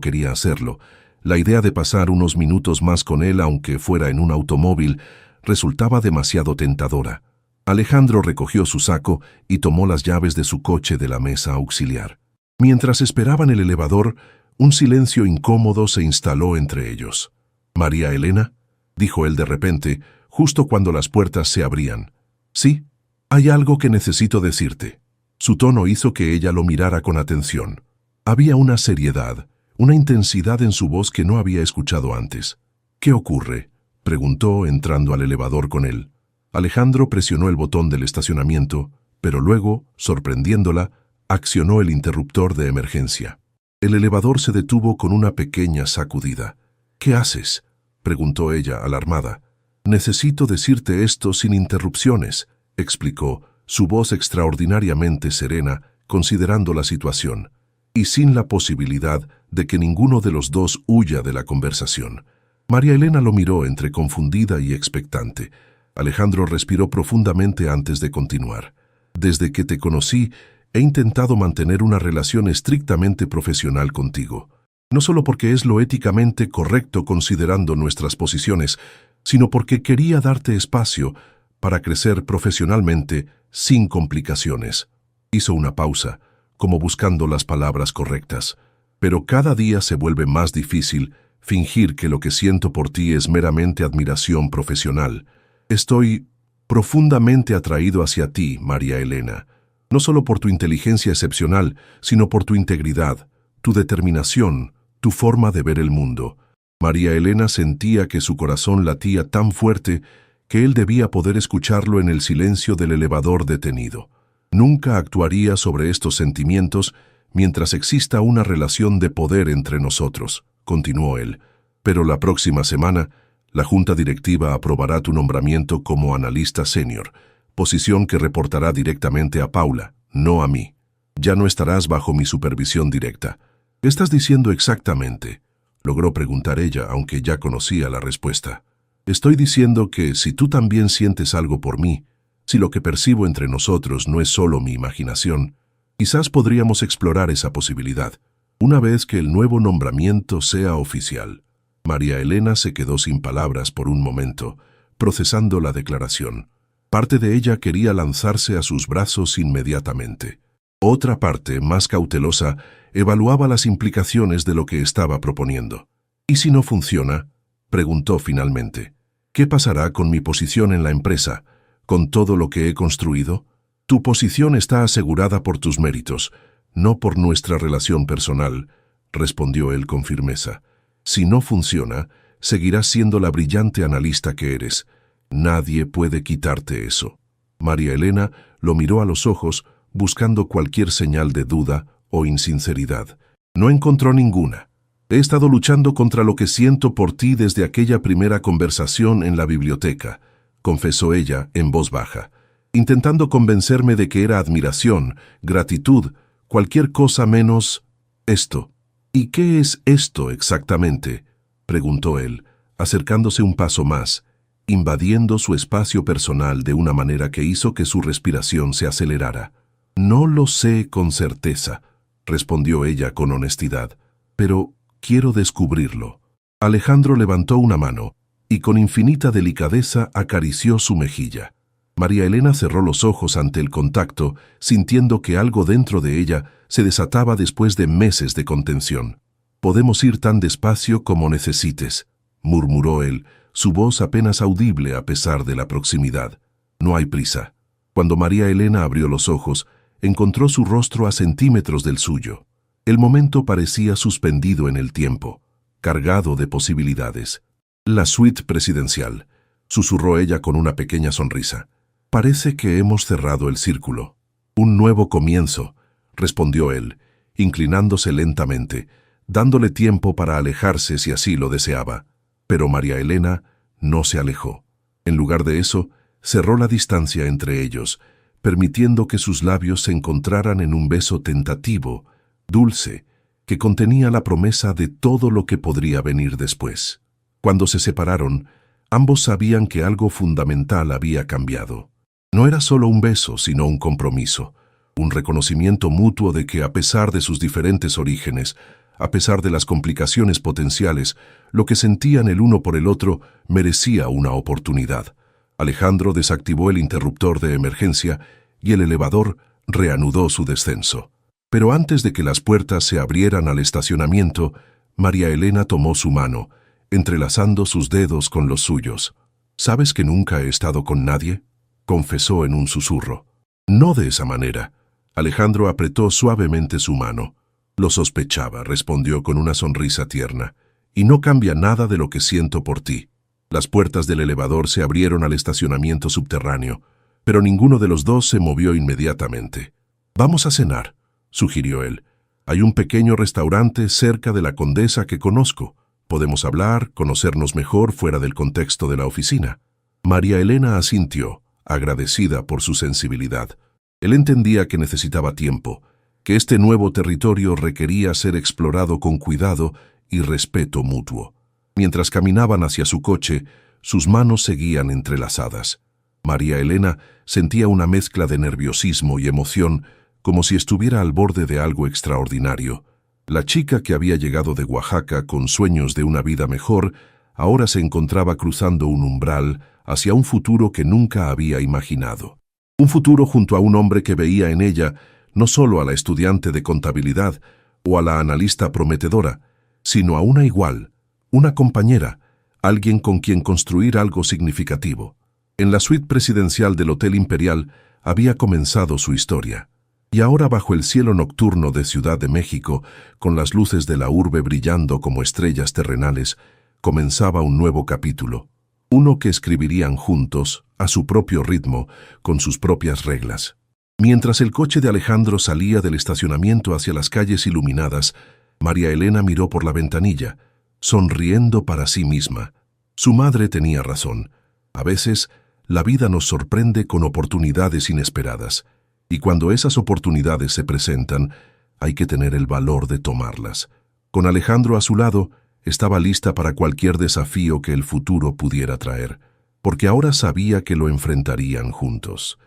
quería hacerlo. La idea de pasar unos minutos más con él, aunque fuera en un automóvil, resultaba demasiado tentadora. Alejandro recogió su saco y tomó las llaves de su coche de la mesa auxiliar. Mientras esperaban el elevador, un silencio incómodo se instaló entre ellos. «María Elena», dijo él de repente, justo cuando las puertas se abrían. «Sí, hay algo que necesito decirte». Su tono hizo que ella lo mirara con atención. Había una seriedad, una intensidad en su voz que no había escuchado antes. «¿Qué ocurre?», preguntó entrando al elevador con él. Alejandro presionó el botón del estacionamiento, pero luego, sorprendiéndola, accionó el interruptor de emergencia. El elevador se detuvo con una pequeña sacudida. «¿Qué haces?», preguntó ella, alarmada. «Necesito decirte esto sin interrupciones», explicó, su voz extraordinariamente serena, considerando la situación, y sin la posibilidad de que ninguno de los dos huya de la conversación. María Elena lo miró entre confundida y expectante. Alejandro respiró profundamente antes de continuar. «Desde que te conocí, he intentado mantener una relación estrictamente profesional contigo. No solo porque es lo éticamente correcto considerando nuestras posiciones, sino porque quería darte espacio para crecer profesionalmente sin complicaciones». Hizo una pausa, como buscando las palabras correctas. «Pero cada día se vuelve más difícil fingir que lo que siento por ti es meramente admiración profesional. Estoy profundamente atraído hacia ti, María Elena, no solo por tu inteligencia excepcional, sino por tu integridad, tu determinación, tu forma de ver el mundo». María Elena sentía que su corazón latía tan fuerte que él debía poder escucharlo en el silencio del elevador detenido. «Nunca actuaría sobre estos sentimientos mientras exista una relación de poder entre nosotros», continuó él. «Pero la próxima semana, la Junta Directiva aprobará tu nombramiento como analista senior, posición que reportará directamente a Paula, no a mí. Ya no estarás bajo mi supervisión directa». «¿Qué estás diciendo exactamente?», logró preguntar ella, aunque ya conocía la respuesta. «Estoy diciendo que si tú también sientes algo por mí, si lo que percibo entre nosotros no es solo mi imaginación, quizás podríamos explorar esa posibilidad, una vez que el nuevo nombramiento sea oficial». María Elena se quedó sin palabras por un momento, procesando la declaración. Parte de ella quería lanzarse a sus brazos inmediatamente. Otra parte, más cautelosa, evaluaba las implicaciones de lo que estaba proponiendo. «¿Y si no funciona?», preguntó finalmente. «¿Qué pasará con mi posición en la empresa, con todo lo que he construido? Tu posición está asegurada por tus méritos, no por nuestra relación personal», respondió él con firmeza. «Si no funciona, seguirás siendo la brillante analista que eres. Nadie puede quitarte eso». María Elena lo miró a los ojos, buscando cualquier señal de duda o insinceridad. No encontró ninguna. «He estado luchando contra lo que siento por ti desde aquella primera conversación en la biblioteca», confesó ella en voz baja, intentando convencerme de que era admiración, gratitud, cualquier cosa menos esto. «¿Y qué es esto exactamente?», preguntó él, acercándose un paso más, invadiendo su espacio personal de una manera que hizo que su respiración se acelerara. «No lo sé con certeza», respondió ella con honestidad, «pero quiero descubrirlo». Alejandro levantó una mano y con infinita delicadeza acarició su mejilla. María Elena cerró los ojos ante el contacto, sintiendo que algo dentro de ella se desataba después de meses de contención. «Podemos ir tan despacio como necesites», murmuró él, su voz apenas audible a pesar de la proximidad. «No hay prisa». Cuando María Elena abrió los ojos, encontró su rostro a centímetros del suyo. El momento parecía suspendido en el tiempo, cargado de posibilidades. «La suite presidencial», susurró ella con una pequeña sonrisa. «Parece que hemos cerrado el círculo». «Un nuevo comienzo», respondió él, inclinándose lentamente, dándole tiempo para alejarse si así lo deseaba. Pero María Elena no se alejó. En lugar de eso, cerró la distancia entre ellos, permitiendo que sus labios se encontraran en un beso tentativo, dulce, que contenía la promesa de todo lo que podría venir después. Cuando se separaron, ambos sabían que algo fundamental había cambiado. No era solo un beso, sino un compromiso, un reconocimiento mutuo de que, a pesar de sus diferentes orígenes, a pesar de las complicaciones potenciales, lo que sentían el uno por el otro merecía una oportunidad. Alejandro desactivó el interruptor de emergencia y el elevador reanudó su descenso. Pero antes de que las puertas se abrieran al estacionamiento, María Elena tomó su mano, entrelazando sus dedos con los suyos. «¿Sabes que nunca he estado con nadie?», confesó en un susurro. «No de esa manera». Alejandro apretó suavemente su mano. «Lo sospechaba», respondió con una sonrisa tierna, «y no cambia nada de lo que siento por ti». Las puertas del elevador se abrieron al estacionamiento subterráneo, pero ninguno de los dos se movió inmediatamente. «Vamos a cenar», sugirió él. «Hay un pequeño restaurante cerca de la Condesa que conozco. Podemos hablar, conocernos mejor fuera del contexto de la oficina». María Elena asintió, agradecida por su sensibilidad. Él entendía que necesitaba tiempo, que este nuevo territorio requería ser explorado con cuidado y respeto mutuo. Mientras caminaban hacia su coche, sus manos seguían entrelazadas. María Elena sentía una mezcla de nerviosismo y emoción, como si estuviera al borde de algo extraordinario. La chica que había llegado de Oaxaca con sueños de una vida mejor, ahora se encontraba cruzando un umbral hacia un futuro que nunca había imaginado. Un futuro junto a un hombre que veía en ella no solo a la estudiante de contabilidad o a la analista prometedora, sino a una igual, una compañera, alguien con quien construir algo significativo. En la suite presidencial del Hotel Imperial había comenzado su historia. Y ahora, bajo el cielo nocturno de Ciudad de México, con las luces de la urbe brillando como estrellas terrenales, comenzaba un nuevo capítulo, uno que escribirían juntos, a su propio ritmo, con sus propias reglas. Mientras el coche de Alejandro salía del estacionamiento hacia las calles iluminadas, María Elena miró por la ventanilla, sonriendo para sí misma. Su madre tenía razón. A veces, la vida nos sorprende con oportunidades inesperadas, y cuando esas oportunidades se presentan, hay que tener el valor de tomarlas. Con Alejandro a su lado, estaba lista para cualquier desafío que el futuro pudiera traer, porque ahora sabía que lo enfrentarían juntos.